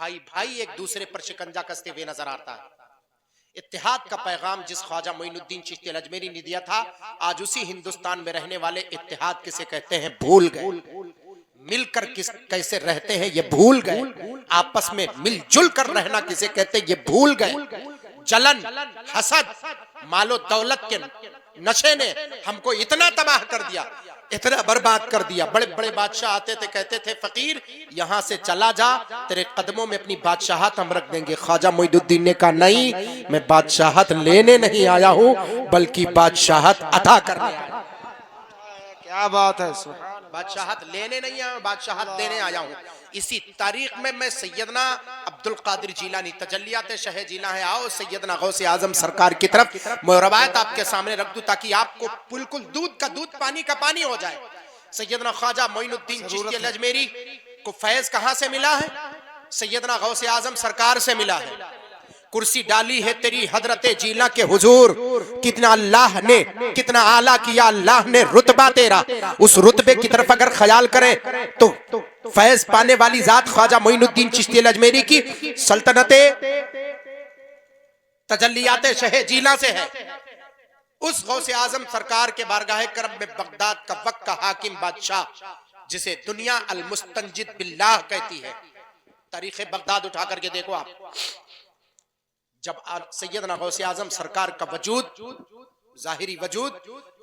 भाई भाई एक दूसरे पर शिकंजा कसते हुए नजर आता है। इत्तेहाद का पैगाम जिस ख्वाजा मोइनुद्दीन चिश्ती अल अजमेरी ने दिया था, आज उसी हिंदुस्तान में रहने वाले इत्तेहाद किसे कहते हैं भूल गए। मिलकर किस कैसे रहते हैं ये भूल गए। आपस में मिलजुल कर रहना किसे कहते हैं ये भूल गए। जलन, हसद, मालो दौलत के नशे ने हमको इतना तबाह कर दिया, इतना बर्बाद कर दिया। बड़े बड़े बादशाह आते थे, कहते थे फकीर यहाँ से चला जा, तेरे कदमों में अपनी बादशाहत हम रख देंगे। ख्वाजा मोइनुद्दीन ने कहा नहीं, मैं बादशाहत लेने नहीं आया हूँ बल्कि बादशाहत अता करने आया। क्या बात है, बादशाहत लेने नहीं आया, बादशाहत देने आया हूँ। इसी तारीख में मैं सैयदना अब्दुल कादिर जीलानी, तजल्लियात शह जीला है, आओ सैयदना गौसे आजम सरकार की तरफ मैं रवायत आपके सामने रख दूं ताकि आपको बिल्कुल दूध का दूध पानी का पानी हो जाए। सैयदना ख्वाजा मोइनुद्दीन चिश्ती अल अजमेरी को फैज कहां से मिला है? सैयदना गौसे आजम सरकार से मिला है। कुर्सी डाली है तेरी हजरत जीला के हुजूर, कितना अल्लाह ने कितना आला किया अल्लाह ने रुतबा तेरा। उस रुतबे की तरफ अगर ख्याल करें तो फैज पाने वाली जात ख्वाजा मोइनुद्दीन चिश्ती अल अजमेरी की सल्तनते तजल्लियात शह जीला से है। उस गौसे आजम सरकार के बारगाह करम में बगदाद का वक्त का हाकिम बादशाह, जिसे दुनिया अल मुस्तंजिद बिल्लाह कहती है। तारीख बगदाद उठा करके देखो आप। जब सैयदना गौसे आजम सरकार का वजूद, जाहिरी वजूद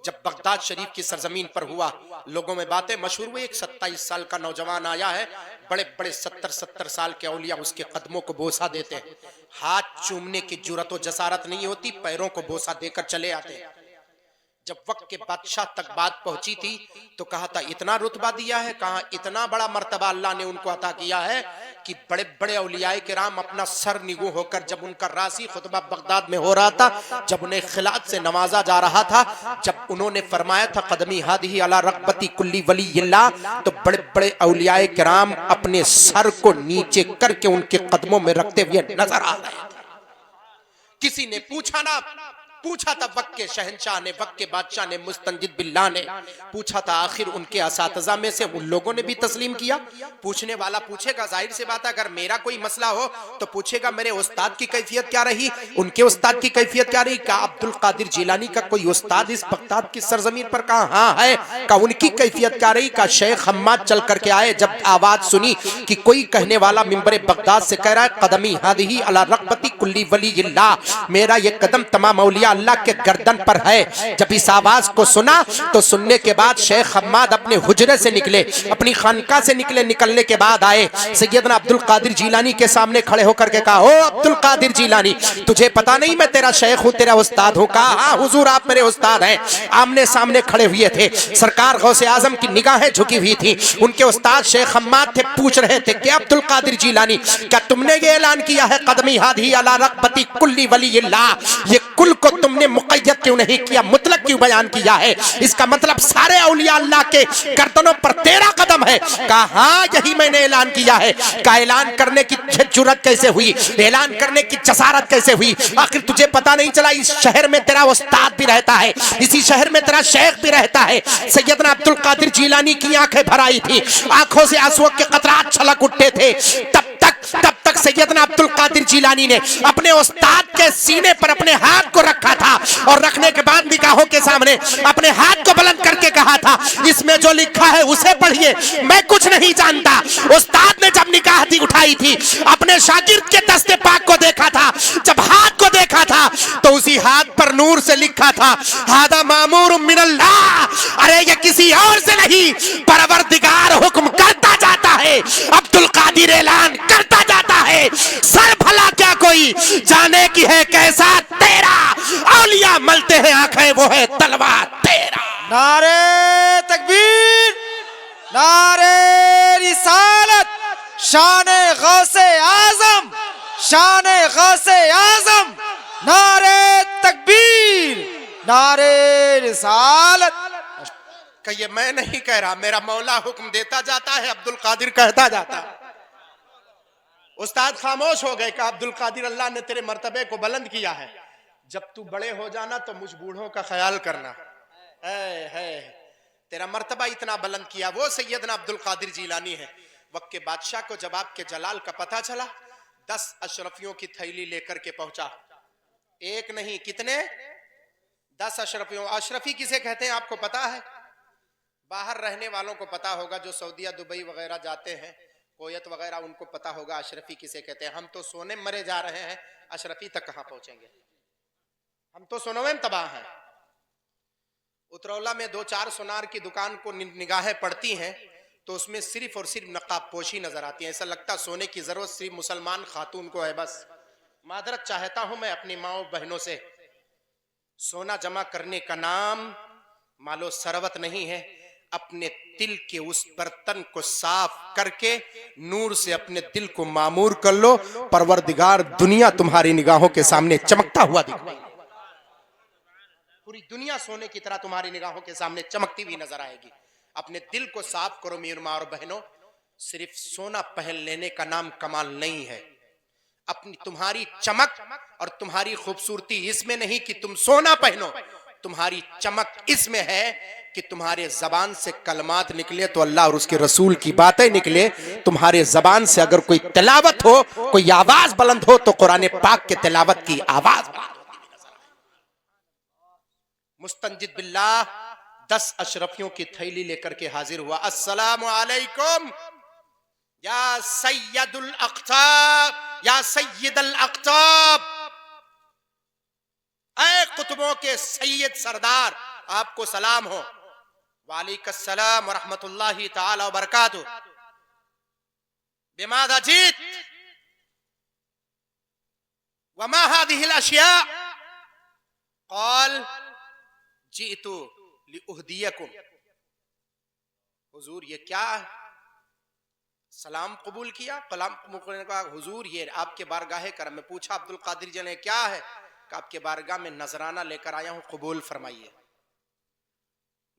जब बगदाद शरीफ की सरजमीन पर हुआ, लोगों में बातें मशहूर हुई। एक 27 साल का नौजवान आया है, बड़े बड़े 70 साल के औलिया उसके कदमों को बोसा देते हैं। हाथ चूमने की जुरत और जसारत नहीं होती, पैरों को बोसा देकर चले आते हैं। जब वक्त के बादशाह तक बात पहुंची थी तो कहा था इतना रुतबा दिया है, कहा इतना बड़ा मर्तबा अल्लाह ने उनको अता किया है कि बड़े बड़े औलियाए किराम अपना सर निगू होकर, जब उनका रासी खुतबा बगदाद में हो रहा था, जब उन्हें खिलात से नवाजा जा रहा था, जब उन्होंने फरमाया था कदमी हादी अला रग़बती कुल्ली वलीयिल्लाह, तो बड़े बड़े औलियाए किराम अपने सर को नीचे करके उनके कदमों में रखते हुए नजर आ रहे थे। किसी ने पूछा था वक्त के शहंशाह ने, वक्त के बादशाह ने, मुस्तंजिद बिल्लाह ने पूछा था, आखिर उनके असातिज़ा में से उन लोगों ने भी तस्लीम किया। पूछने वाला पूछेगा, जाहिर सी बात है, अगर मेरा कोई मसला हो तो पूछेगा मेरे उस्ताद की कैफियत क्या रही, उनके उस्ताद की कैफियत क्या रही। क्या अब्दुल कादिर जीलानी का कोई उस्ताद इस बगदाद की सरजमीन पर? कहा हाँ है। का उनकी कैफियत क्या रही? का शेख हम्माद चल करके आए, जब आवाज सुनी कि कोई कहने वाला मिंबर बगदाद से कह रहा है कदमी हादी अला रग़बती कुल्ली वलीयिल्लाह, मेरा ये कदम तमाम औलिया अल्लाह के गर्दन पर है। जब इस आवाज को सुना तो सुनने के बाद शेख हम्माद अपने हुजरे से निकले, अपनी खानका से निकले। निकलने के बाद आए सैयदना अब्दुल कादिर जीलानी के सामने खड़े होकर के कहा, ओ अब्दुल कादिर जीलानी, तुझे पता नहीं मैं तेरा शेख हूँ, तेरा उस्ताद हूँ? कहा हाँ हुजूर आप मेरे उस्ताद हैं। आमने सामने खड़े हुए थे, सरकार गौसे आजम की निगाहें झुकी हुई थी, उनके उस्ताद शेख हम्माद थे। पूछ रहे थे कि अब्दुल कादिर जीलानी, क्या तुमने ये ऐलान किया है कदमी हादी अला रग़बती कुल्ली वलीयिल्लाह, ये कुल को तुमने मुक़य्यद क्यों नहीं किया, मुतलक क्यों बयान किया है? इसका मतलब सारे औलिया अल्लाह के गर्दनों पर तेरा कदम है। कहा हाँ यही मैंने ऐलान किया है। का ऐलान करने की जुर्रत कैसे हुई, ऐलान करने की जसारत कैसे हुई? आखिर तुझे पता नहीं चला इस शहर में तेरा उस्ताद भी रहता है, इसी शहर में तेरा शेख भी रहता है। सैयदना अब्दुल कादिर जीलानी की आंखें भर आई थी, आंखों से आंसुओं के कतरात छलक उठते थे। तब तक सैयदना अब्दुल कादिर जीलानी ने अपने उस्ताद के सीने पर अपने हाथ को रखा था और रखने के बाद निगाहों के सामने अपने हाथ को बुलंद करके कहा था, इसमें जो लिखा है उसे पढ़िए, मैं कुछ नहीं जानता। उस्ताद ने जब निगाह उठाई थी, अपने शागिर्द के दस्ते पाक को देखा था, जब हाथ को देखा था तो उसी हाथ पर नूर से लिखा था हादा मामूर मिनल्लाह, अरे ये किसी और से नहीं, परवरदिगार हुक्म करता जाता है, अब्दुल कादिर ऐलान करता जाता है। सर भला क्या कोई जाने की है कैसा तेरा, औलिया मलते हैं आंखें वो है तलवार तेरा। नारे तकबीर, नारे रिसालत, शाने गौसे आजम, शाने गौसे आजम, नारे तकबीर, नारे रिसालत। ये मैं नहीं कह रहा, मेरा मौला हुक्म देता जाता है, अब्दुल कादिर कहता जाता है। उस्ताद खामोश हो गए। कहा अब्दुल कादिर अल्लाह ने तेरे मर्तबे को बुलंद किया है, जब तू बड़े हो जाना तो मुझ बूढ़ों का ख्याल करना है। तेरा मर्तबा इतना बुलंद किया वो सैयदना अब्दुल कादिर जीलानी है। वक्त के बादशाह को जब आपके जलाल का पता चला 10 अशरफियों की थैली लेकर के पहुंचा। एक नहीं, कितने? 10 अशरफियों। अशरफी किसे कहते हैं आपको पता है? बाहर रहने वालों को पता होगा, जो सऊदीया दुबई वगैरह जाते हैं, कोयत वगैरह, उनको पता होगा अशरफी किसे कहते हैं। हम तो सोने में मरे जा रहे हैं, अशरफी तक कहां पहुंचेंगे? हम तो सोने में तबाह हैं। उतरौला में 2-4 सुनार की दुकान को निगाहें पड़ती हैं तो उसमें सिर्फ और सिर्फ नकाब पोशी नजर आती है। ऐसा लगता सोने की जरूरत सिर्फ मुसलमान खातून को है बस। मादरत चाहता हूं मैं अपनी माओ बहनों से, सोना जमा करने का नाम मालो सरवत नहीं है। अपने दिल के उस बर्तन को साफ करके नूर से अपने दिल को मामूर कर लो, परवरदिगार दुनिया तुम्हारी निगाहों के सामने चमकता हुआ दिखाएगा। पूरी दुनिया सोने की तरह तुम्हारी निगाहों के सामने चमकती हुई नजर आएगी। अपने दिल को साफ करो मेरी मां और बहनों। सिर्फ सोना पहन लेने का नाम कमाल नहीं है। अपनी तुम्हारी चमक और तुम्हारी खूबसूरती इसमें नहीं कि तुम सोना पहनो, तुम्हारी चमक इसमें है कि तुम्हारे जबान से कलमात निकले तो अल्लाह और उसके रसूल की बातें निकले। तुम्हारे जबान से अगर कोई तिलावत हो, कोई आवाज बुलंद हो तो कुरान पाक के तिलावत की आवाज। मुस्तंजिद बिल्लाह 10 अशरफियों की थैली लेकर के हाजिर हुआ। अस्सलामु अलैकुम या सैयदुल अख्ताब, या सैयदुल अख्ताब, ऐ कुतुबों के सैयद सरदार, आपको सलाम हो। वालेकुमुस्सलाम व रहमतुल्लाहि ताला व बरकातुहू। बिमादा जीत व मा हादिहिल अशिया? क़ाल जीतु लिउहदियकुम। हुजूर ये क्या है? सलाम कबूल किया, कलाम कबूल का हुजूर ये आपके बारगाहे करम में। पूछा अब्दुल कादिर जी ने क्या है? कि आपके बारगाह में नजराना लेकर आया हूं, कबूल फरमाइए।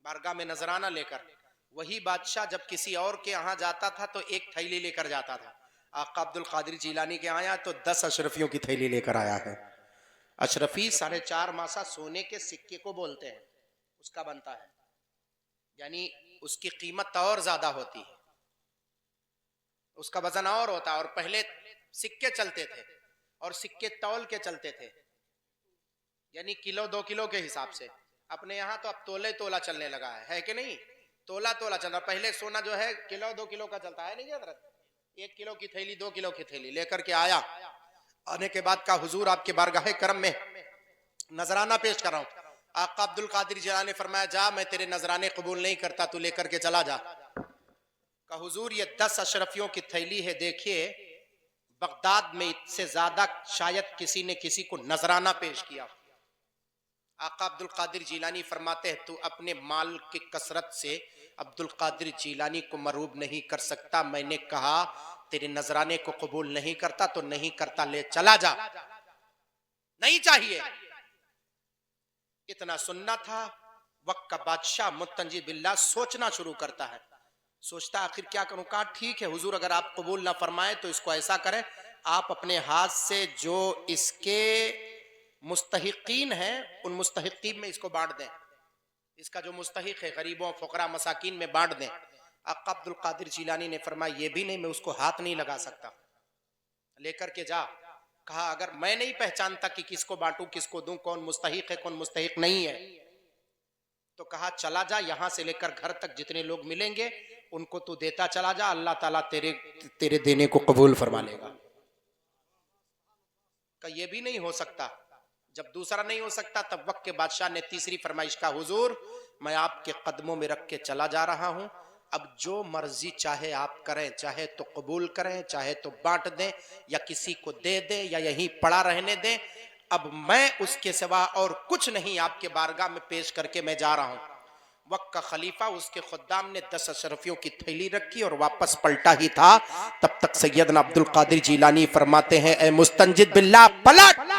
बारगाह में नजराना लेकर। वही बादशाह जब किसी और के यहाँ जाता था तो एक थैली लेकर जाता था। आका अब्दुल कादिर जीलानी के आया तो 10 अशरफियों की थैली लेकर आया है। अशरफी 4.5 मासा सोने के सिक्के को बोलते हैं, उसका बनता है, यानी उसकी कीमत और ज्यादा होती है, उसका वजन और होता है। और पहले सिक्के चलते थे और सिक्के तौल के चलते थे, यानी किलो 2 किलो के हिसाब से। अपने यहाँ तो अब तोले तोला चलने लगा है कि नहीं? तोला तोला चल रहा। पहले सोना जो है किलो 2 किलो का चलता है, नहीं हजरत? 1 किलो की थैली, 2 किलो की थैली लेकर के आया। आने के बाद का हुजूर आपके बारगाहे करम में नजराना पेश कर रहा हूं। आका अब्दुल कादिर जिलानी ने फरमाया जा, मैं तेरे नजराने कबूल नहीं करता, तू लेकर के चला जा। का हुजूर ये 10 अशरफियों की थैली है, देखिए बगदाद में इससे ज्यादा शायद किसी ने किसी को नजराना पेश किया। आका अब्दुल कादिर जीलानी फरमाते हैं तू अपने माल की कसरत से अब्दुल कादिर जीलानी को मरूब नहीं कर सकता। मैंने कहा तेरे नजराने को कबूल नहीं करता तो नहीं करता, ले चला जा, नहीं चाहिए। इतना सुनना था। वक्त का बादशाह मुस्तंजिद बिल्लाह सोचना शुरू करता है। सोचता आखिर क्या करूं? कहा ठीक है हुजूर, अगर आप कबूल ना फरमाए तो इसको ऐसा करें, आप अपने हाथ से जो इसके मुस्तहिकीन हैं उन मुस्तहिकीन में इसको बांट दें। इसका जो मुस्तहिक है गरीबों फकरा मसाकीन में बांट दें। आका अब्दुल कादिर जीलानी ने फरमाया ये भी नहीं, मैं उसको हाथ नहीं लगा सकता, लेकर के जा। कहा अगर मैं नहीं पहचानता कि किसको बांटूं किसको दूं, कौन मुस्तहिक है कौन मुस्तहिक नहीं है, तो कहा चला जा, यहां से लेकर घर तक जितने लोग मिलेंगे उनको तू देता चला जा, अल्लाह ताला तेरे देने को कबूल फरमा लेगा। का ये भी नहीं हो सकता। जब दूसरा नहीं हो सकता तब वक्त के बादशाह ने तीसरी फरमाइश का हुजूर मैं आपके कदमों में रख के चला जा रहा हूं, अब जो मर्जी चाहे आप करें, चाहे तो कबूल करें, चाहे तो बांट दें या किसी को दे दें या यहीं पड़ा रहने दें, अब मैं उसके सिवा और कुछ नहीं आपके बारगाह में पेश करके मैं जा रहा हूं। वक्त का खलीफा उसके खुद्दाम ने 10 अशरफियों की थैली रखी और वापस पलटा ही था, तब तक सैयदना अब्दुल कादिर जीलानी फरमाते हैं ए मुस्तंजिद बिल्लाह पलट,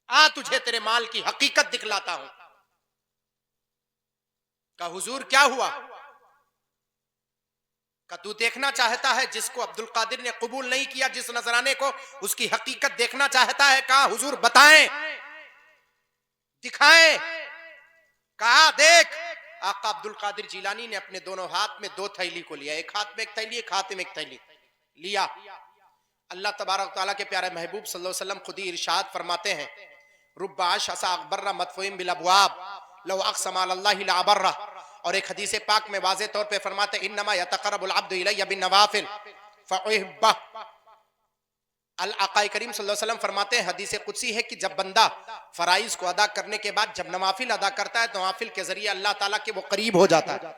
आ तुझे तेरे माल की हकीकत दिखलाता हूं। का हुजूर क्या हुआ? का तू देखना चाहता है जिसको अब्दुल कादिर ने कबूल नहीं किया, जिस नजराने को, उसकी हकीकत देखना चाहता है? कहा हुजूर बताएं, दिखाएं। कहा देख। आका अब्दुल कादिर जीलानी ने अपने दोनों हाथ में 2 थैली को लिया, एक हाथ में एक थैली, एक हाथ में एक थैली लिया। अल्लाह तबारक तआला के प्यारे महबूब सल्लल्लाहु अलैहि वसल्लम खुद ही इरशाद फरमाते हैं, रुब्बा अशअसा अकबर्रा मदफूइन बिल अबवाब लौ अक़समा अलल्लाहि लअबर्रा। और एक हदीस पाक में वाज़े तौर पे फरमाते हैं, इन्नमा यतक़र्रबुल अब्दु इलैया बिन नवाफिल फ़उहिब्बा। अल आक़ा करीम सल्लल्लाहु अलैहि वसल्लम फरमाते हैं, हदीस कुदसी है कि जब बंदा फराइज को अदा करने के बाद जब नवाफिल अदा करता है तो नवाफिल के जरिए अल्लाह ताला के वो करीब हो जाता है।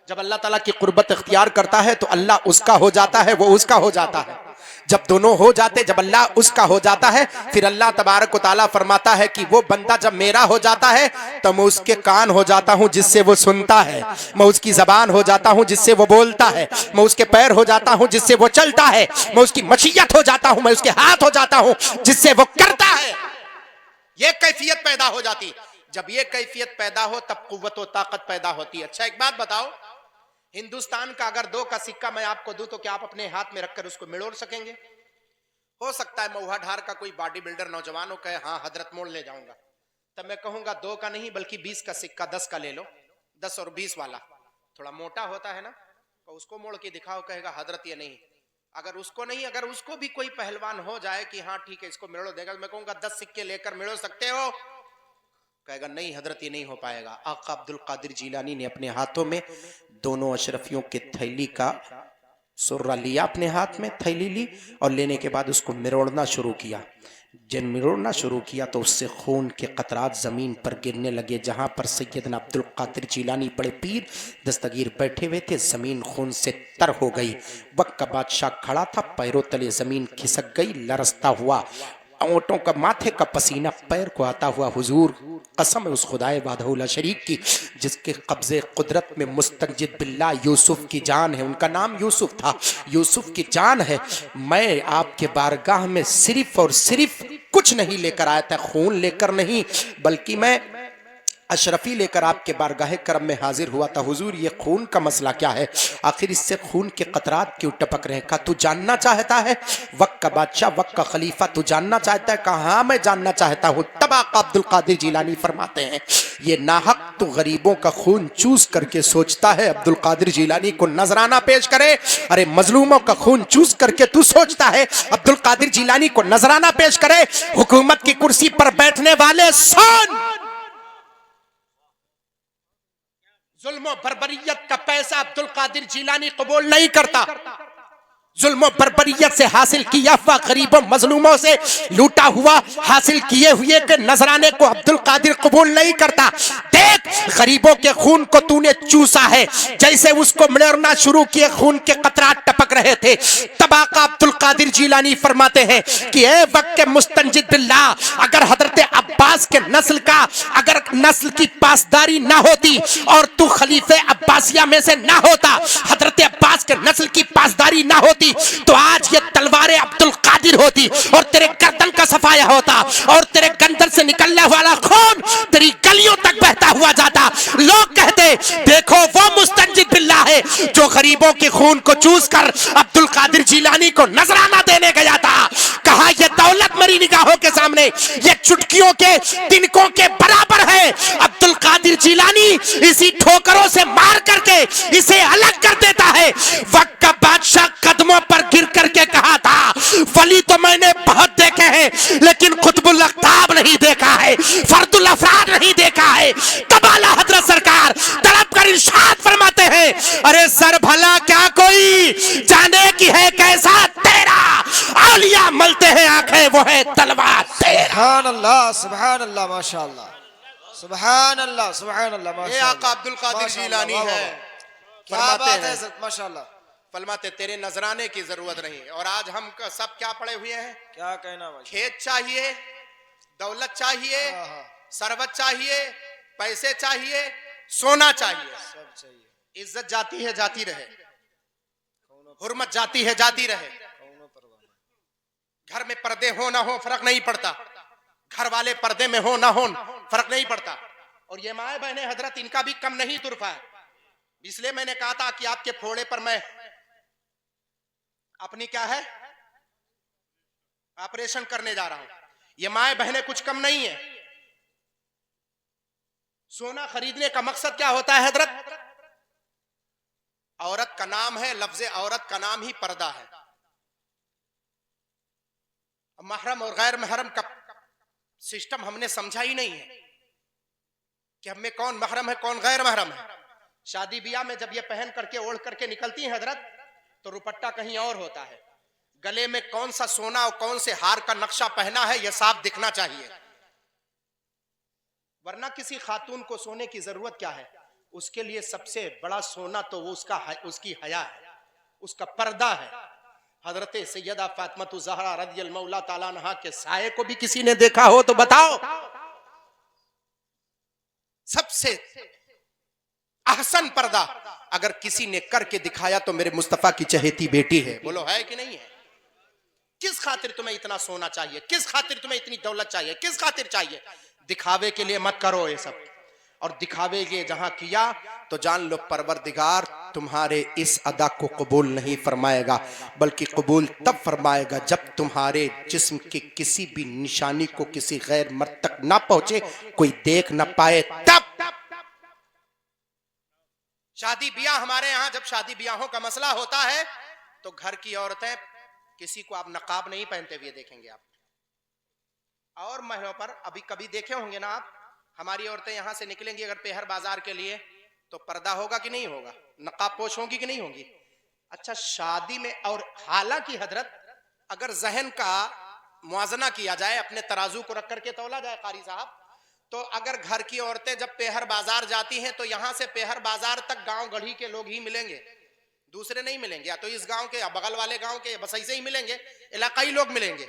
जब अल्लाह ताला की कुर्बत इख्तियार करता है तो अल्लाह उसका हो जाता है, वो उसका हो जाता है। जब दोनों हो जाते, जब अल्लाह उसका हो जाता है, फिर अल्लाह तबारक व तआला फरमाता है कि वो बंदा जब मेरा हो जाता है तो मैं उसके कान हो जाता हूं जिससे वो सुनता है, मैं उसकी जबान हो जाता हूं जिससे वो बोलता है, मैं उसके पैर हो जाता हूं जिससे वो चलता है, मैं उसकी मशीयत हो जाता हूं, मैं उसके हाथ हो जाता हूं जिससे वो करता है। ये कैफियत पैदा हो जाती। जब ये कैफियत पैदा हो तब कुव्वत और ताकत पैदा होती है। अच्छा एक बात बताओ, हिंदुस्तान का अगर 2 का सिक्का मैं आपको दूं तो क्या आप अपने हाथ में रखकर उसको मिड़ोड़ सकेंगे? हो सकता है महुआ ढार का कोई बॉडी बिल्डर नौजवान हो, कहे हाँ हजरत मोड़ ले जाऊंगा, तब मैं कहूंगा 2 का नहीं बल्कि 20 का सिक्का 10 का ले लो, 10 और 20 वाला थोड़ा मोटा होता है ना, तो उसको मोड़ के दिखाओ, कहेगा हजरत ये नहीं। अगर उसको नहीं, अगर उसको भी कोई पहलवान हो जाए कि हाँ ठीक है इसको मिड़ो देगा, मैं कहूंगा 10 सिक्के लेकर मिड़ो सकते हो, कहेगा नहीं हजरत ये नहीं हो पाएगा। आका अब्दुल कादिर जिलानी ने अपने हाथों में दोनों अशरफियों के थैली का सुर्रा लिया, अपने हाथ में थैली ली और लेने के बाद उसको मिरोड़ना शुरू किया। जब मिरोड़ना शुरू किया तो उससे खून के कतरात जमीन पर गिरने लगे। जहां पर सैयदना अब्दुल कादिर जिलानी बड़े पीर दस्तगीर बैठे हुए थे, जमीन खून से तर हो गई। वक्त का बादशाह खड़ा था, पैरों तले जमीन खिसक गई, लरसता हुआ ओंठों का, माथे का पसीना पैर को आता हुआ, हुजूर कसम है उस खुदाए वाहदहुल शरीक की जिसके कब्जे कुदरत में मुस्तंजिद बिल्ला यूसुफ की जान है, उनका नाम यूसुफ था, यूसुफ की जान है, मैं आपके बारगाह में सिर्फ और सिर्फ कुछ नहीं लेकर आया था, खून लेकर नहीं, बल्कि मैं अशरफी लेकर आपके बारगाह करम में हाजिर हुआ था। हुजूर ये खून का मसला क्या है, आखिर इससे खून के कतरात क्यों टपक रहे? कहा तू जानना चाहता है? वक्त का बादशाह, वक्त का खलीफा, तू जानना चाहता है? कहा मैं जानना चाहता हूँ। तब आका अब्दुल कादिर जिलानी फरमाते हैं, ये नाहक तो गरीबों का खून चूस करके सोचता है अब्दुल कादिर जिलानी को नजराना पेश करे। अरे मजलूमों का खून चूस करके तू सोचता है अब्दुल कादिर जिलानी को नजराना पेश करे? हुकूमत की कुर्सी पर बैठने वाले सुन, जुल्म और बर्बरियत का पैसा अब्दुल कादिर जिलानी कबूल नहीं करता। जुल्म और बर्बरियत से हासिल किया हुआ, गरीबों मजलूमों से लूटा हुआ हासिल किए हुए के नजराने को अब्दुल कादिर कबूल नहीं करता। देख गरीबों के खून को तूने चूसा है, जैसे उसको मिड़ना शुरू किए खून के कतरात टपक रहे थे। तब आका अब्दुल कादिर जिलानी फरमाते हैं कि ए वक्त के मुस्तंजिद बिल्लाह, अगर हजरत अब्बास के नस्ल का अगर नस्ल की पासदारी ना होती और तू खलीफे अब्बासिया में से ना होता, हजरत अब्बास के नस्ल की पासदारी ना होती, तो आज ये तलवारें अब्दुल कादिर होती और तेरे गर्दन का सफाया होता और तेरे गंदर से निकलने वाला खून तेरी गलियों तक बहता हुआ जाता। लोग कहते देखो वो मुस्तंजिद बिल्लाह है जो गरीबों के खून को चूस कर अब्दुल कादिर जिलानी को नजराना देने गया था। कहा ये दौलत मेरी निगाहों के सामने ये चुटकियों के तिनकों के बराबर है। अब्दुल कादिर जिलानी इसी ठोकरों से मार करके इसे अलग कर देता है। वक्त का बादशाह कदमों पर गिर करके कहा था, वली तो मैंने बहुत देखे हैं लेकिन कुतुबुल अख्ताब नहीं देखा है, फर्दुल अफराद नहीं देखा है। तब आला हजरत सरकार तड़प कर इरशाद फरमाते हैं, अरे सर भला क्या कोई जाने की है कैसा तेरा, औलिया मलते हैं आंखें वो है तलवार तेरा। सुभान अल्लाह, सुभान अल्लाह, माशाअल्लाह, सुभान अल्लाह, सुभान अल्लाह, ये आका अब्दुल कादिर जिलानी है। क्या बात है माशाअल्लाह। फरमाते तेरे नजराने की जरूरत नहीं। और आज हम सब क्या पड़े हुए हैं? क्या कहना भाई? खेत चाहिए, दौलत चाहिए, सरवत चाहिए, पैसे चाहिए, सोना चाहिए, सब चाहिए। इज्जत जाती है जाती रहे, हुर्मत जाती है जाती रहे, घर में पर्दे हो ना हो फर्क नहीं पड़ता, घर वाले पर्दे में हो ना हो फर्क नहीं पड़ता। और ये माए बहने हजरत इनका भी कम नहीं तुरफा है। इसलिए मैंने कहा था कि आपके फोड़े पर मैं अपनी क्या है ऑपरेशन करने जा रहा हूं। ये माए बहने कुछ कम नहीं है। सोना खरीदने का मकसद क्या होता है हजरत? औरत का नाम है, लफ्ज़े औरत का नाम ही पर्दा है। महरम और गैर महरम का सिस्टम हमने समझा ही नहीं है कि हमें कौन महरम है कौन गैर महरम है। शादी ब्याह में जब ये पहन करके ओढ़ करके निकलती हैं हजरत, तो रुपट्टा कहीं और होता है। गले में कौन सा सोना और कौन से हार का नक्शा पहना है यह साफ दिखना चाहिए, वरना किसी खातून को सोने की जरूरत क्या है। उसके लिए सबसे बड़ा सोना तो वो उसकी हया है, उसका पर्दा है। हजरत सैयदा फातिमा ज़हरा रज़ियल्लाहु मौला ताला अन्हा के साये को भी किसी ने देखा हो तो बताओ। सबसे अहसन पर्दा अगर किसी ने करके दिखाया तो मेरे मुस्तफा की चहेती बेटी है। बोलो है कि नहीं है? किस खातिर तुम्हें इतना सोना चाहिए, किस खातिर तुम्हें इतनी दौलत चाहिए, किस खातिर चाहिए? दिखावे के लिए मत करो ये सब। और दिखावे के जहां किया तो जान लो परवरदिगार तुम्हारे इस अदा को कबूल नहीं फरमाएगा, बल्कि कबूल तब फरमाएगा जब तुम्हारे जिस्म की किसी भी निशानी को किसी गैर मर्द तक ना पहुंचे, कोई देख ना पाए तब। शादी ब्याह हमारे यहाँ जब शादी ब्याहों का मसला होता है तो घर की औरतें किसी को आप नकाब नहीं पहनते हुए देखेंगे आप। और महीनों पर अभी कभी देखे होंगे ना आप, हमारी औरतें यहां से निकलेंगी अगर पेहर बाजार के लिए तो पर्दा होगा कि नहीं होगा, नकाब पोश होगी कि नहीं होगी। अच्छा शादी में, और हालांकि हजरत अगर जहन का मुआजना किया जाए, अपने तराजू को रख करके तौला जाए कारी साहब, तो अगर घर की औरतें जब पेहर बाजार जाती हैं तो यहां से पेहर बाजार तक गांव गढ़ी के लोग ही मिलेंगे, दूसरे नहीं मिलेंगे। या तो इस गांव के या बगल वाले गांव के बस ऐसे ही मिलेंगे, इलाकाई लोग मिलेंगे।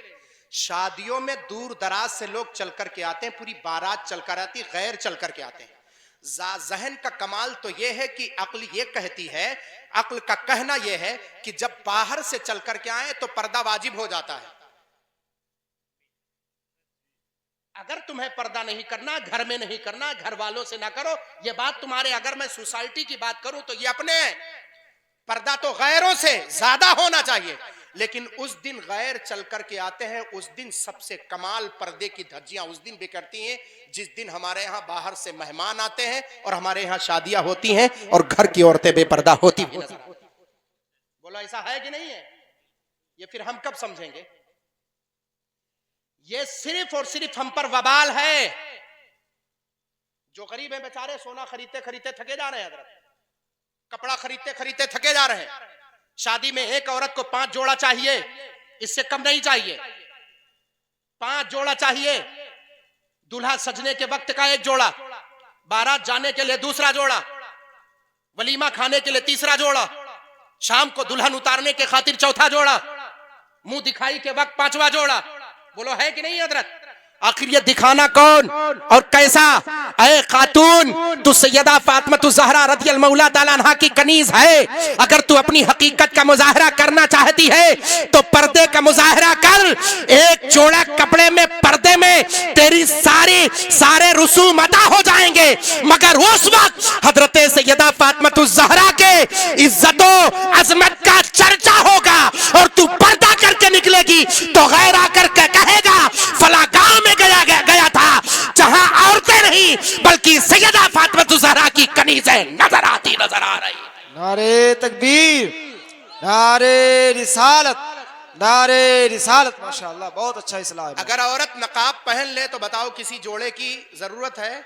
शादियों में दूर दराज से लोग चल करके आते हैं, पूरी बारात चल कर आती, गैर चल करके आते हैं। जहन का कमाल तो यह है कि अक्ल ये कहती है, अक्ल का कहना यह है कि जब बाहर से चल करके आए तो पर्दा वाजिब हो जाता है। अगर तुम्हें पर्दा नहीं करना, घर में नहीं करना, घर वालों से ना करो, ये बात तुम्हारे, अगर मैं सोसाइटी की बात करूं तो ये अपने हैं। पर्दा तो गैरों से ज्यादा होना चाहिए, लेकिन उस दिन गैर चल करके आते हैं, उस दिन सबसे कमाल पर्दे की धज्जियां उस दिन बिखरती हैं जिस दिन हमारे यहाँ बाहर से मेहमान आते हैं और हमारे यहाँ शादियां होती हैं और घर की औरतें बेपर्दा होती हुई नजर आती हैं। बोला ऐसा है कि नहीं है? ये फिर हम कब समझेंगे? ये सिर्फ और सिर्फ हम पर वबाल है। जो गरीब हैं बेचारे सोना खरीदते खरीदते थके जा रहे हैं हजरत, कपड़ा खरीदते खरीदते थके जा रहे हैं। शादी में एक औरत को 5 जोड़ा चाहिए, इससे कम नहीं चाहिए। 5 जोड़ा चाहिए। दूल्हा सजने के वक्त का 1 जोड़ा, बारात जाने के लिए दूसरा जोड़ा, वलीमा खाने के लिए तीसरा जोड़ा, शाम को दुल्हन उतारने के खातिर चौथा जोड़ा, मुंह दिखाई के वक्त 5वां जोड़ा। बोलो है कि नहीं हजरत? आखिर ये दिखाना कौन और कैसा? ऐ खातून, तू सैयदा फातिमा ज़हरा रज़ियल्लाहु मौला ताला अन्हा की कनीज है। अगर तू अपनी हकीकत का मुजाहरा करना चाहती है तो पर्दे का मुजाहरा कर। एक जोड़ा कपड़े में, पर्दे में तेरी सारे रुसूम अदा हो जाएंगे, मगर उस वक्त हजरत सैयदा फातिमा ज़हरा के इज्जतो अजमत का चर्चा होगा और तू पर्दा करके निकलेगी तो गैर आकर के कहेगा फला गांव में गया था जहां औरतें नहीं बल्कि सैयदा फातिमा ज़हरा की कनीज़ें नजर आ रही। नारे तकबीर, नारे रिसालत, नारे रिसालत। माशाअल्लाह, बहुत अच्छा इस्लाम है। अगर औरत नकाब पहन ले तो बताओ किसी जोड़े की जरूरत है?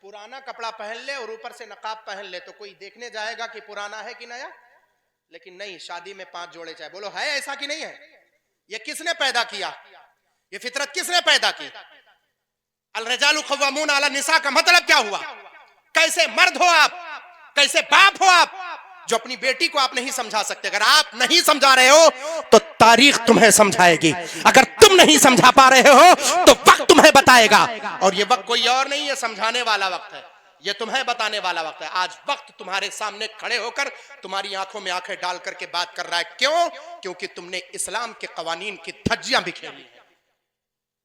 पुराना कपड़ा पहन ले और ऊपर से नकाब पहन ले तो कोई देखने जाएगा कि पुराना है कि नया? लेकिन नहीं, शादी में 5 जोड़े चाहिए। बोलो है ऐसा कि नहीं है? ये किसने पैदा किया? ये फितरत किसने पैदा की? अल-रिजालु क़व्वामून अला निसा का मतलब क्या हुआ? कैसे मर्द हो आप, कैसे बाप हो आप जो अपनी बेटी को आप नहीं समझा सकते? अगर आप नहीं समझा रहे हो तो तारीख तुम्हें समझाएगी, अगर तुम नहीं समझा पा रहे हो तो वक्त तुम्हें बताएगा। और ये वक्त कोई और नहीं है, समझाने वाला वक्त है, ये तुम्हें बताने वाला वक्त है। आज वक्त तुम्हारे सामने खड़े होकर तुम्हारी आंखों में आंखें डाल करके बात कर रहा है। क्यों? क्योंकि तुमने इस्लाम के कवानीन की धज्जियां बिखेरी है,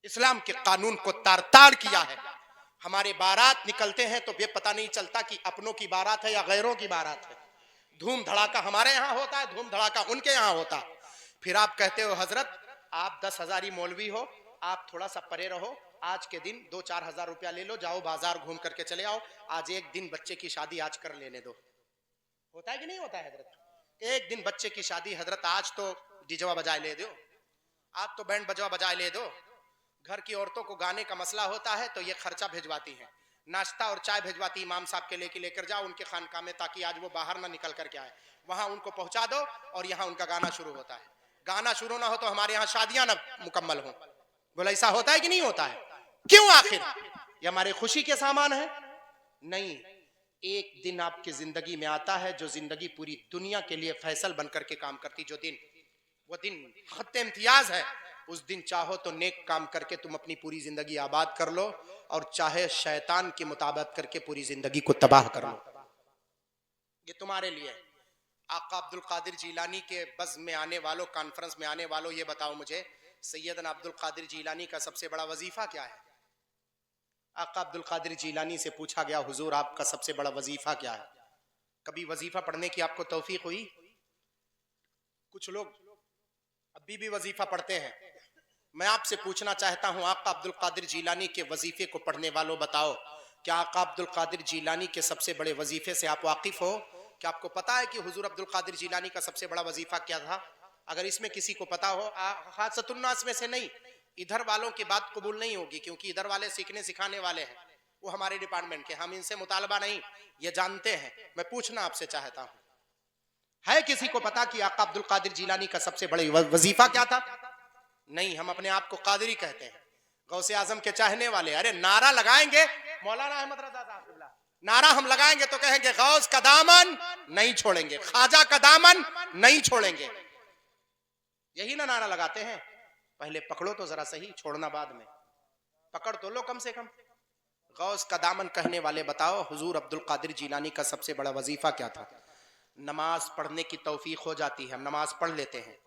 इस्लाम के कानून को तार-तार किया है। हमारे बारात निकलते हैं तो ये पता नहीं चलता कि अपनों की बारात है या गैरों की बारात है। धूम धड़ाका हमारे यहाँ होता है, धूम धड़ाका उनके यहाँ होता है। फिर आप कहते हो हजरत आप 10,000 मौलवी हो, आप थोड़ा सा परे रहो, आज के दिन 2-4 हजार रुपया ले लो, जाओ बाजार घूम करके चले आओ, आज एक दिन बच्चे की शादी आज कर लेने दो। होता है कि नहीं होता है हजरत? एक दिन बच्चे की शादी हजरत आज तो डिजवा बजाए ले दो, आप तो बैंड बजवा बजा ले दो, घर की औरतों को गाने का मसला होता है तो ये खर्चा भिजवाती हैं, नाश्ता और चाय भिजवाती इमाम साहब के लेकर जाओ उनके खानका में, ताकि आज वो बाहर ना निकल करके आए, वहां उनको पहुंचा दो और यहाँ उनका गाना शुरू होता है। गाना शुरू ना हो तो हमारे यहाँ शादियां ना मुकम्मल हो। बोला ऐसा होता है कि नहीं होता है? क्यों? आखिर ये हमारे खुशी के सामान है? नहीं, एक दिन आपकी जिंदगी में आता है जो जिंदगी पूरी दुनिया के लिए फैसल बनकर के काम करती, जो दिन, वो दिन खत्ते इम्तियाज है। उस दिन चाहो तो नेक काम करके तुम अपनी पूरी जिंदगी आबाद कर लो, और चाहे शैतान के मुताबिक करके पूरी जिंदगी को तबाह कर लो। ये तुम्हारे लिए है। आका अब्दुल कादिर जीलानी के बज़्म में आने वालों, कॉन्फ्रेंस में आने वालों, ये बताओ मुझे, सैयदना अब्दुल कादिर जीलानी का सबसे बड़ा वजीफा क्या है? आका अब्दुल कादिर जीलानी से पूछा गया, हुजूर आपका सबसे बड़ा वजीफा क्या है? कभी वजीफा पढ़ने की आपको तौफीक हुई? कुछ लोग अभी भी वजीफा पढ़ते हैं। मैं आपसे पूछना चाहता हूं, आका अब्दुल कादिर जीलानी के वजीफे को पढ़ने वालों बताओ, क्या आका अब्दुल कादिर जीलानी के सबसे बड़े वजीफे से आप वाकिफ हो? क्या आपको पता है कि हुजूर अब्दुल कादिर जीलानी का सबसे बड़ा वजीफा क्या था? अगर इसमें किसी को पता हो, खासतुन्नास में से नहीं, इधर वालों की बात कबूल नहीं होगी, क्योंकि इधर वाले सीखने सिखाने वाले हैं, वो हमारे डिपार्टमेंट के, हम इनसे मुतालबा नहीं, ये जानते हैं। मैं पूछना आपसे चाहता हूं, है किसी को पता कि आका अब्दुल कादिर जीलानी का सबसे बड़ा वजीफा क्या था? नहीं, हम अपने आप को कादिरी कहते हैं, गौसे आजम के चाहने वाले। अरे नारा लगाएंगे, मौलाना अहमद रजा साहब, नारा हम लगाएंगे तो कहेंगे गौस का दामन नहीं छोड़ेंगे, ख्वाजा का दामन नहीं छोड़ेंगे, यही ना नारा लगाते हैं। पहले पकड़ो तो जरा सही, छोड़ना बाद में, पकड़ तो लो कम से कम। गौस का दामन कहने वाले बताओ, हुजूर अब्दुल कादिर जीलानी का सबसे बड़ा वजीफा क्या था? नमाज पढ़ने की तौफीक हो जाती है, हम नमाज पढ़ लेते हैं।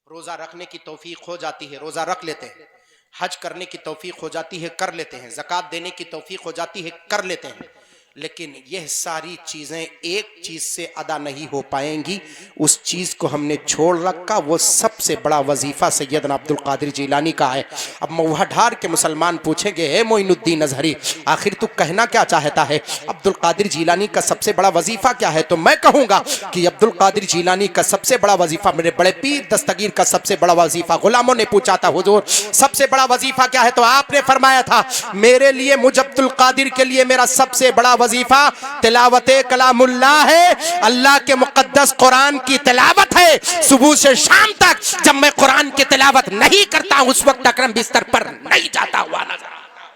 रोजा रखने की तौफीक हो जाती है, रोजा रख लेते हैं। हज करने की तौफीक हो जाती है, कर लेते हैं। ज़कात देने की तौफीक हो जाती है, कर लेते हैं। लेकिन यह सारी चीजें एक चीज से अदा नहीं हो पाएंगी, उस चीज को हमने छोड़ रखा, वो सबसे बड़ा वजीफा सैयदना अब्दुल कादिर जीलानी का है। अब महुआ ढार के मुसलमान पूछेंगे, हे मोइनुद्दीन अजहरी, आखिर तू कहना क्या चाहता है? अब्दुल कादिर जीलानी का सबसे बड़ा वजीफा क्या है? तो मैं कहूंगा कि अब्दुल कादिर जीलानी का सबसे बड़ा वजीफा, मेरे बड़े पीर दस्तगीर का सबसे बड़ा वजीफा। गुलामों ने पूछा था, हुजूर सबसे बड़ा वजीफा क्या है? तो आपने फरमाया था, मेरे लिए, मुझ अब्दुल कादिर के लिए मेरा सबसे बड़ा वजीफा तिलावते कलामुल्लाह है, अल्लाह के मुकद्दस कुरान की तिलावत है। सुबह से शाम तक जब मैं कुरान की तिलावत नहीं करता हूं, उस वक्त अकरम बिस्तर पर नहीं जाता हुआ नजर आता।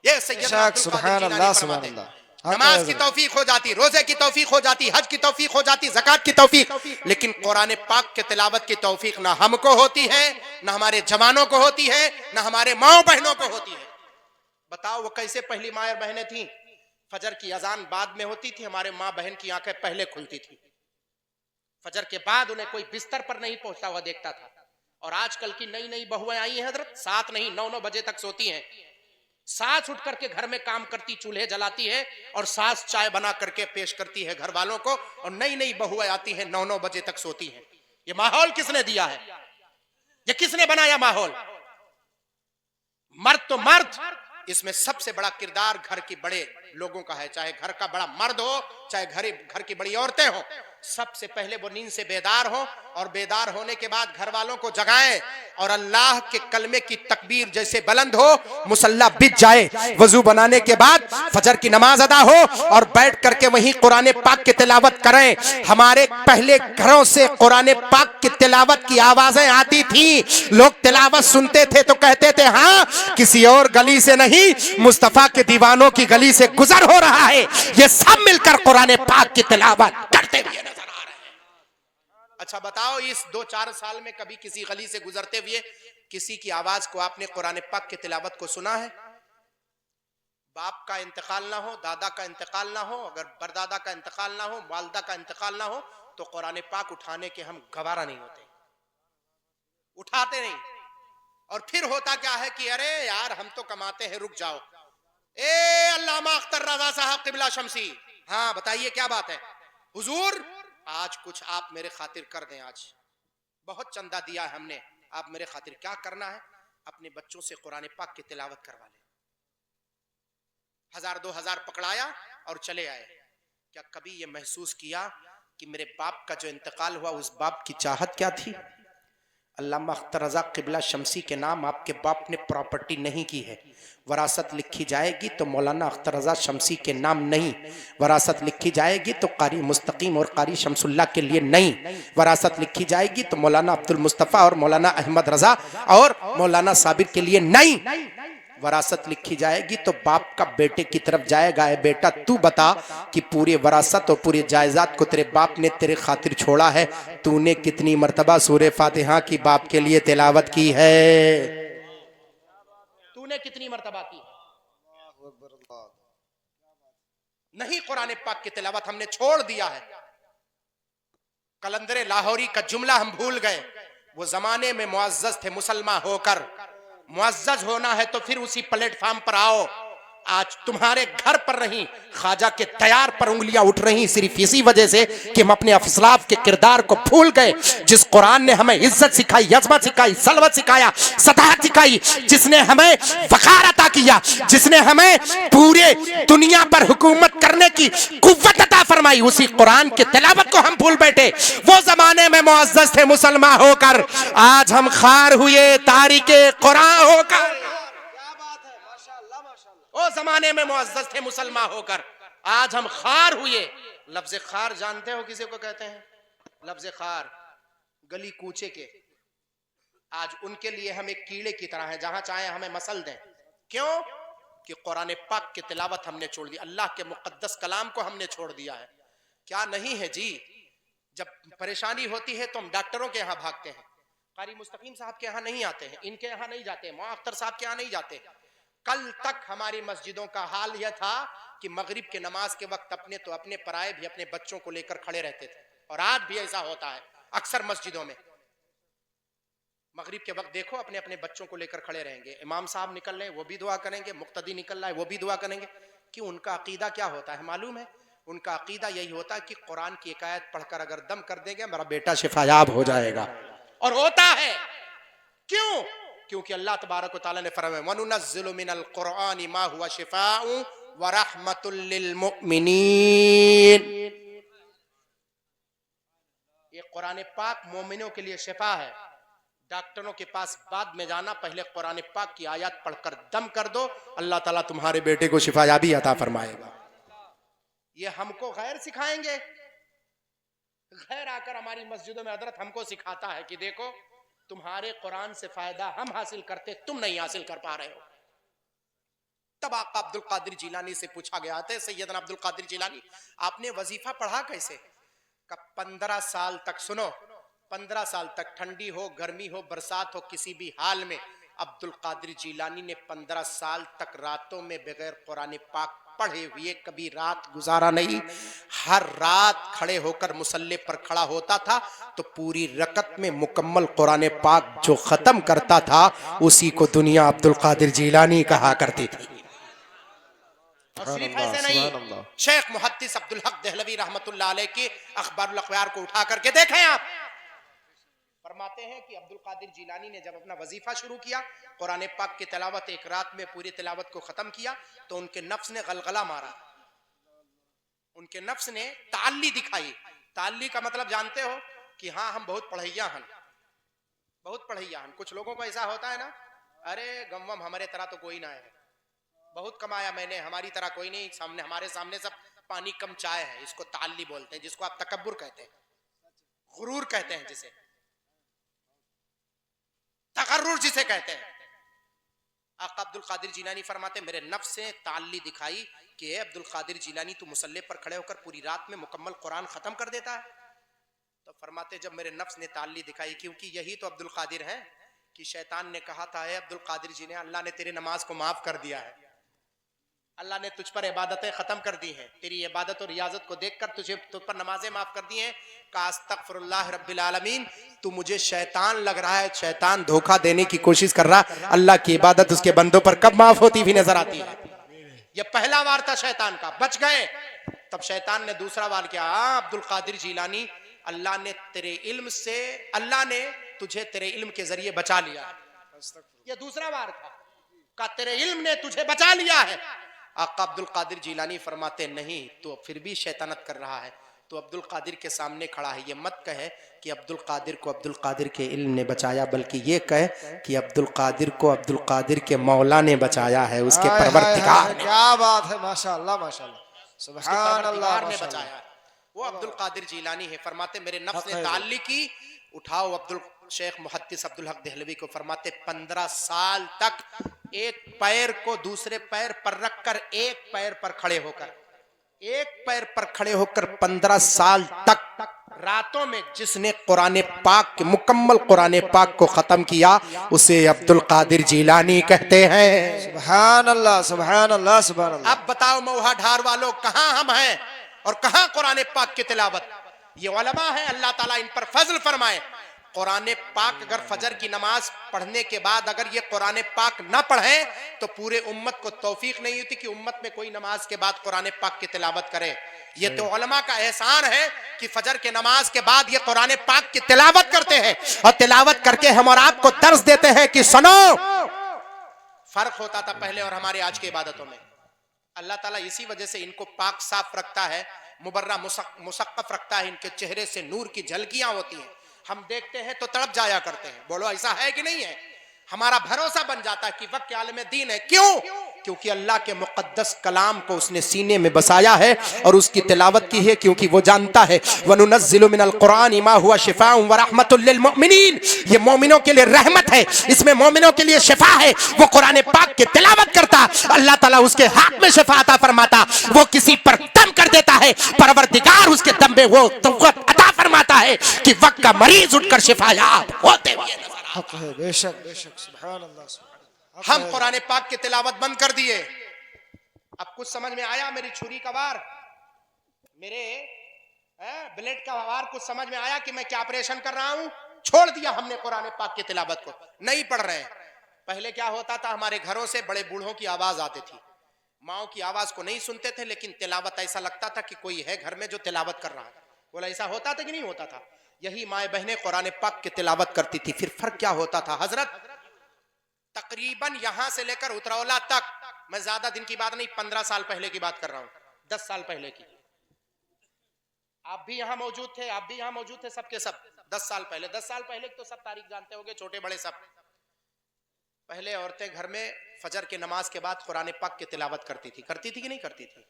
ये सैयदना अब्दुल कादिर जीलानी फरमाते हैं। नमाज की तौफीक हो जाती, रोजे की तौफीक हो जाती, हज की तौफीक हो जाती, ज़कात की तौफीक, लेकिन कुरान पाक के तिलावत की तौफीक ना हमको होती है, ना हमारे जवानों को होती है, ना हमारे माओ बहनों को होती है। बताओ वो कैसे पहली माँ और बहनें थी? फजर की अजान बाद में होती थी, हमारे माँ बहन की आंखें पहले खुलती थी। फजर के बाद उन्हें कोई बिस्तर पर नहीं पहुंचता हुआ देखता था। और आजकल की नई नई बहुएं आई हैं हजरत, 7 नहीं 9-9 बजे तक सोती हैं। सास उठ करके घर में काम करती, चूल्हे जलाती है, और सास चाय बना करके पेश करती है घर वालों को, और नई नई बहुएं आती हैं 9-9 बजे तक सोती हैं। ये माहौल किसने दिया है? ये किसने बनाया माहौल? मर्द तो मर्द, इसमें सबसे बड़ा किरदार घर के बड़े लोगों का है, चाहे घर का बड़ा मर्द हो, चाहे घर की बड़ी औरतें हो। सबसे पहले वो नींद से बेदार हो, और बेदार होने के बाद घर वालों को जगाएं, और अल्लाह के कलमे की तकबीर जैसे बुलंद हो, मुसल्ला बिछ जाए, वजू बनाने के बाद फजर की नमाज अदा हो, और बैठ करके वहीं कुरान पाक की तिलावत करें। हमारे पहले घरों से कुरान पाक की तिलावत की आवाजें आती थी, लोग तिलावत सुनते थे तो कहते थे, हाँ किसी और गली से नहीं, मुस्तफा के दीवानों की गली से गुजर हो रहा है। ये सब मिलकर कुरान पाक की तिलावत करते हुए नजर आ रहे हैं। अच्छा बताओ, इस 2-4 साल में कभी किसी गली से गुजरते हुए किसी की आवाज को आपने कुरान पाक की तिलावत को सुना है? बाप का इंतकाल ना हो, दादा का इंतकाल ना हो, अगर परदादा का इंतकाल ना हो, वालदा का इंतकाल ना हो, तो कुरान पाक उठाने के हम गवारा नहीं होते, उठाते नहीं। और फिर होता क्या है कि अरे यार हम तो कमाते हैं, रुक जाओ। ए अल्लामा अख्तर रजा साहब किबला शमसी, हाँ बताइए क्या बात है? हुजूर आज कुछ आप मेरे खातिर कर दें, आज बहुत चंदा दिया है हमने, आप मेरे खातिर क्या करना है? अपने बच्चों से कुरान पाक की तिलावत करवा लें। 1000-2000 पकड़ाया और चले आए। क्या कभी ये महसूस किया कि मेरे बाप का जो इंतकाल हुआ, उस बाप की चाहत क्या थी? अल्लामा अख्तर रज़ा क़िबला शमसी के नाम आपके बाप ने प्रॉपर्टी नहीं की है। वरासत लिखी जाएगी तो मौलाना अख्तर रज़ा शमसी के नाम नहीं, वरासत लिखी जाएगी तो कारी मुस्तकीम और कारी शमसुल्लाह के लिए नहीं, वरासत लिखी जाएगी तो मौलाना अब्दुल मुस्तफ़ा और मौलाना अहमद रज़ा और मौलाना साबिर के लिए नहीं। वरासत लिखी जाएगी तो बाप का बेटे की तरफ जाएगा, है बेटा तू बता कि पूरे वरासत और पूरे जायदाद को तेरे बाप ने तेरे खातिर छोड़ा है, तूने कितनी मर्तबा सूरे फातिहा की बाप के लिए तिलावत की है? तूने कितनी मर्तबा की? नहीं, कुरान पाक की तिलावत हमने छोड़ दिया है। कलंदर लाहौरी का जुमला हम भूल गए। वो जमाने में मुअज़्ज़ज़ थे मुसलमान होकर, मुअज़्ज़ज़ होना है तो फिर उसी प्लेटफॉर्म पर आओ। आज तुम्हारे घर पर नहीं, ख्वाजा के तैयार पर उंगलियां उठ रही सिर्फ इसी वजह से कि हम अपने अफसलाफ के किरदार को भूल गए। जिस कुरान ने हमें इज्जत सिखाई, अज़मत सिखाई, सलवत सिखाया, सताहत सिखाई, जिसने हमें वक़ार अता किया, जिसने हमें पूरे दुनिया पर हुकूमत करने की कुव्वत अता फरमाई, उसी कुरान की तिलावत को हम भूल बैठे। वो जमाने में मुअज़्ज़ज़ थे मुसलमान होकर, आज हम खार हुए तारिके कुरान होकर। ओ जमाने में मुअज़्ज़ज़ थे मुसलमान होकर, आज हम खार हुए। लफ्ज़ खार जानते हो किसे को कहते हैं? लफ्ज़ खार गली कूचे के। आज उनके लिए हम एक कीड़े की तरह हैं, जहां चाहे हमें मसल दें। क्यों? कि कुरान पाक की तिलावत हमने छोड़ दी, अल्लाह के मुक़द्दस कलाम को हमने छोड़ दिया है। क्या नहीं है जी? जब परेशानी होती है तो हम डॉक्टरों के यहाँ भागते हैं, कारी मुस्तकीम साहब के यहाँ नहीं आते हैं, इनके यहाँ नहीं जाते, मौलाना अख्तर साहब के यहाँ नहीं जाते। कल तक हमारी मस्जिदों का हाल यह था कि मगरिब के नमाज के वक्त अपने तो अपने पराए भी अपने बच्चों को लेकर खड़े रहते थे, और आज भी ऐसा होता है अक्सर मस्जिदों में। मगरिब के वक्त देखो अपने अपने बच्चों को लेकर खड़े रहेंगे, इमाम साहब निकल रहे हैं वो भी दुआ करेंगे, मुक्तदी निकल रहा है वो भी दुआ करेंगे। कि उनका अकीदा क्या होता है मालूम है? उनका अकीदा यही होता है कि कुरान की एक आयत पढ़कर अगर दम कर देंगे मेरा बेटा शिफायाब हो जाएगा, और होता है। क्यों? क्योंकि अल्लाह तबारक व तआला ने फरमाया वनुनज़्ज़िलु मिनल कुरआनि मा हुवा शिफाउ व रहमतुल लिल मुमिनीन। ये कुरान पाक मोमिनों के लिए शिफा है। डॉक्टरों के पास बाद में जाना, पहले कुरान पाक की आयत पढ़कर दम कर दो, अल्लाह ताला तुम्हारे बेटे को शिफायाबी अता फरमाएगा। ये हमको गैर सिखाएंगे। गैर आकर हमारी मस्जिदों में हजरत हमको सिखाता है कि देखो तुम्हारे कुरान से फायदा हम हासिल करते, तुम नहीं हासिल कर पा रहे हो। तब आका अब्दुल कादिर जिलानी से पूछा गया था, सैयदना अब्दुल कादिर जिलानी आपने वजीफा पढ़ा कैसे? का 15 साल तक, सुनो 15 साल तक, ठंडी हो गर्मी हो बरसात हो किसी भी हाल में, अब्दुल कादिर जिलानी ने 15 साल तक रातों में बगैर कुरान पाक पढ़े हुए कभी रात गुजारा नहीं। हर रात खड़े होकर मुसल्ले पर खड़ा होता था तो पूरी रकत में मुकम्मल कुरान पाक जो खत्म करता था उसी को दुनिया अब्दुल कादिर जिलानी कहा करती थी। और सिर्फ ऐसे नहीं, शेख मुहद्दिस अब्दुल हक दहलवी रहमतुल्लाह अलैह के अखबारुल अखबार को उठा करके देखें आप, फरमाते हैं कि अब्दुल कादिर जिलानी ने जब अपना वजीफा शुरू किया, कुरान पाक की तिलावत एक रात में पूरी तिलावत को खत्म किया तो उनके नफ्स ने गलगला मारा, उनके नफ्स ने ताल्ली दिखाई। ताल्ली का मतलब जानते हो कि हाँ हम बहुत पढ़ैया हैं, बहुत पढ़ैया हैं। कुछ लोगों को ऐसा होता है ना, अरे गमवम हमारे तरह तो कोई ना है, बहुत कमाया मैंने, हमारी तरह कोई नहीं, सामने हमारे सामने सब पानी कम चाय है। इसको ताल्ली बोलते हैं, जिसको आप तकब्बुर कहते हैं, गुरूर कहते हैं, जिसे तकर्रुर जिसे कहते हैं। आका अब्दुल कादिर जिलानी फरमाते मेरे नफ्स से ताल्ली दिखाई कि अब्दुल कादिर जिलानी तू मुसल्ले पर खड़े होकर पूरी रात में मुकम्मल कुरान खत्म कर देता है। तो फरमाते जब मेरे नफ्स ने ताल्ली दिखाई, क्योंकि यही तो अब्दुल कादिर है कि शैतान ने कहा था है अब्दुल कादिर जी ने, अल्लाह ने तेरी नमाज को माफ कर दिया है, अल्लाह ने तुझ पर इबादतें खत्म कर दी हैं, तेरी इबादत और रियाजत को देखकर तुझ पर नमाजें माफ कर दी हैं। का अस्तगफिरुल्लाह रब्बिल आलमीन, तू मुझे शैतान लग रहा है, शैतान धोखा देने की कोशिश कर रहा, अल्लाह की इबादत उसके बंदों पर कब माफ होती हुई नजर आती है। यह पहला वार था शैतान का, बच गए। तब शैतान ने दूसरा वार किया, अब्दुल कादिर जिलानी अल्लाह ने तेरे इल्म से, अल्लाह ने तुझे तेरे इल्म के जरिए बचा लिया। यह दूसरा वार था का तेरे इल्म ने तुझे बचा लिया है। आका अब्दुल कादिर जिलानी फरमाते नहीं, तो फिर भी शैतानत कर रहा है, तो अब्दुल कादिर के सामने खड़ा है। ये मत कहे कि अब्दुल कादिर को अब्दुल कादिर के इल्म ने बचाया, बल्कि ये कहे कि अब्दुल कादिर को अब्दुल कादिर के मौला ने बचाया है, उसके हाय, हाय, हाय, परवरदिगार हाय, ने, क्या बात है, माशाअल्लाह माशाअल्लाह, उसके सुभान अल्लाह परवरदिगार ने माशाअल्लाह। बचाया है। वो अब्दुल कादिर जीलानी है। फरमाते मेरे नफ्स हक ने है ताल्लुक की, उठाओ अब्दुल शेख मुहद्दिस अब्दुल हक देहलवी को। फरमाते 15 साल तक एक पैर को दूसरे पैर पर रखकर, एक पैर पर खड़े होकर, एक पैर पर खड़े होकर 15 साल तक रातों में जिसने कुरान पाक के मुकम्मल कुरान पाक को खत्म किया, उसे अब्दुल कादिर जीलानी कहते हैं। सुभान अल्लाह सुभान अल्लाह सुभान अल्लाह। अब बताओ मऊहा ढार वालों, कहां हम हैं और कहां कुरान पाक की तिलावत? ये उलमा है, अल्लाह ताला इन पर फजल फरमाए। कुरान पाक अगर फजर की नमाज पढ़ने के बाद अगर ये कुरान पाक ना पढ़े तो पूरे उम्मत को तौफीक नहीं होती कि उम्मत में कोई नमाज के बाद कुरान पाक की तिलावत करे। ये तो उलमा का एहसान है कि फजर के नमाज के बाद ये कुरान पाक की तिलावत करते हैं, और तिलावत करके हम और आपको दर्स देते हैं कि सुनो। फर्क होता था पहले और हमारे आज की इबादतों में। अल्लाह ताला इसी वजह से इनको पाक साफ रखता है, मुबर्रा मुसक्कफ रखता है, इनके चेहरे से नूर की झलकियां होती हैं। हम देखते हैं तो तड़प जाया करते हैं। बोलो ऐसा है कि नहीं है? हमारा भरोसा बन जाता है कि वक्त आलम दीन है। क्यों? क्योंकि अल्लाह के मुकद्दस कलाम को उसने सीने में बसाया है और उसकी तिलावत की है, क्योंकि वो जानता है वनुनज़्ज़िलु मिनल कुरान मा हुवा शिफ़ाउन व रहमतुल लिल मुमिनीन, ये मोमिनों के लिए रहमत है, इसमें मोमिनों के लिए शिफा है। वो कुरान पाक की तिलावत करता, अल्लाह ताला उसके हाथ में शिफा अता फरमाता। वो किसी पर दम कर देता है, परवरदिगार उसके दम में वो तौक़त अता फरमाता है कि वक्त का मरीज उठकर शिफायाब होते हुए नजर आता है। हक है, बेशक बेशक, सुभान अल्लाह सुभान अल्लाह। हम कुरान पाक की तिलावत बंद कर दिए। अब कुछ समझ में आया? मेरी छुरी का वार, मेरे ब्लेड का वार कुछ समझ में आया कि मैं क्या ऑपरेशन कर रहा हूं? छोड़ दिया हमने कुरान पाक की तिलावत को, नहीं पढ़ रहे हैं। पहले क्या होता था, हमारे घरों से बड़े बूढ़ों की आवाज आती थी। माओ की आवाज को नहीं सुनते थे, लेकिन तिलावत ऐसा लगता था कि कोई है घर में जो तिलावत कर रहा है। बोला ऐसा होता था कि नहीं होता था? यही माए बहनें कुरान पाक की तिलावत करती थी। फिर फर्क क्या होता था हजरत? तकरीबन यहां से लेकर उतरौला तक, मैं ज्यादा दिन की बात नहीं, 15 साल पहले की बात कर रहा हूं, 10 साल पहले की। आप भी यहां मौजूद थे, आप भी यहां मौजूद थे, सबके सब 10 साल पहले। 10 साल पहले तो सब तारीख जानते होंगे, छोटे बड़े सब। पहले औरतें घर में फजर के नमाज के बाद कुरान पाक की तिलावत करती थी कि नहीं करती थी?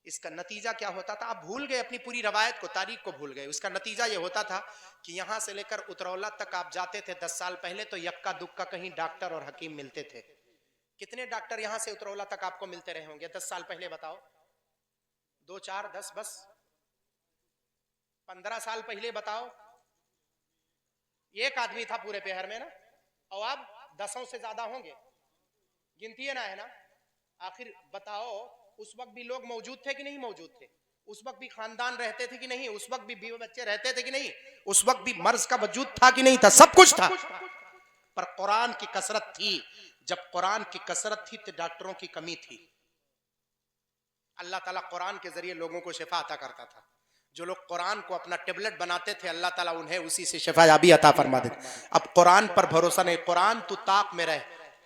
इसका नतीजा क्या होता था? आप भूल गए अपनी पूरी रवायत को, तारीख को भूल गए। उसका नतीजा यह होता था कि यहां से लेकर उतरौला तक आप जाते थे 10 साल पहले, तो यक्का दुक्का कहीं डॉक्टर और हकीम मिलते थे। कितने डॉक्टर यहां से उतरौला तक आपको मिलते रहे होंगे 10 साल पहले? बताओ, 2 4 10 बस। 15 साल पहले बताओ, एक आदमी था पूरे शहर में ना, और अब 10 से ज्यादा होंगे, गिनती है ना। आखिर बताओ, उस वक्त भी लोग मौजूद थे कि नहीं मौजूद थे? उस वक्त भी खानदान रहते थे कि नहीं? उस वक्त भी बीवी बच्चे रहते थे कि नहीं? उस वक्त भी मर्ज का वजूद था कि नहीं था? सब कुछ था, पर कुरान की कसरत थी। जब कुरान की कसरत थी तो डॉक्टरों की कमी थी। अल्लाह ताला कुरान के जरिए लोगों को शिफा अता करता था। जो लोग कुरान को अपना टेबलेट बनाते थे, अल्लाह ताला उन्हें उसी से शिफायाबी अता फरमा देते। अब कुरान पर भरोसा नहीं, कुरान तू ताक में रहे,